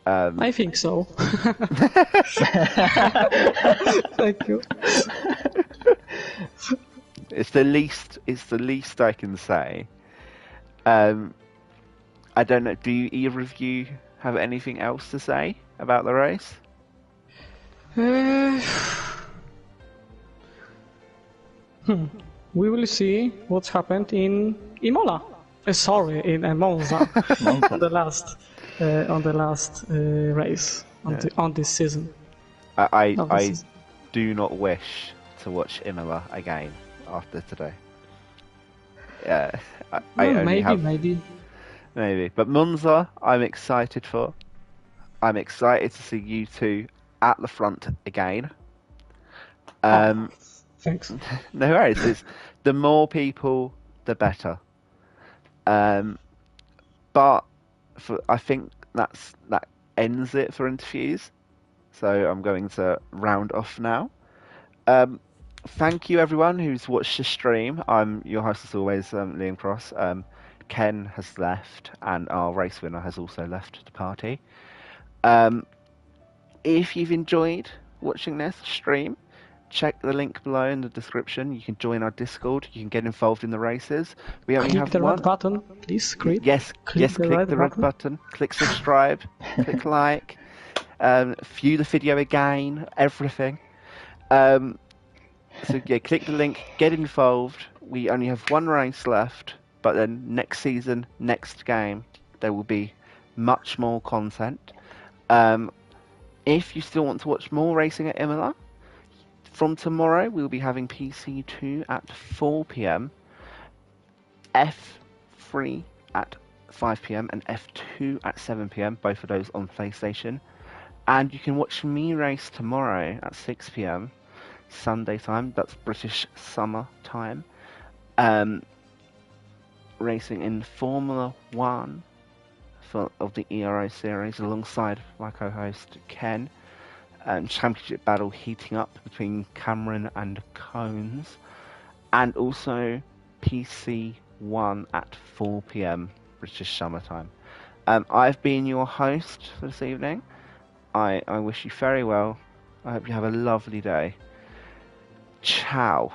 I think so. Thank you. It's the least I can say. I don't know. Do either of you have anything else to say about the race? We will see what's happened in Imola. In Monza on the last race on this season. I do not wish to watch Imola again after today. Yeah, I only have maybe, but Monza I'm excited for. I'm excited to see you two at the front again. Thanks. No worries. It's the more people, the better. But I think that ends it for interviews. So I'm going to round off now. Thank you everyone who's watched the stream. I'm your host as always, Liam Cross. Ken has left, and our race winner has also left the party. If you've enjoyed watching this stream, check the link below in the description. You can join our Discord. You can get involved in the races. We only Click have the one. red button, please. Click the red button. Click subscribe. Click like. View the video again. Everything. So yeah, click the link. Get involved. We only have one race left, but then next season, next game, there will be much more content. If you still want to watch more racing at Imola, from tomorrow we'll be having PC2 at 4 p.m, F3 at 5 p.m, and F2 at 7 p.m, both of those on PlayStation. And you can watch me race tomorrow at 6 p.m. Sunday time. That's British summer time. Racing in Formula 1 of the Ero series alongside my co-host Ken. Championship battle heating up between Cameron and Cones. And also PC1 at 4 PM British summertime. I've been your host for this evening. I wish you very well. I hope you have a lovely day. Ciao.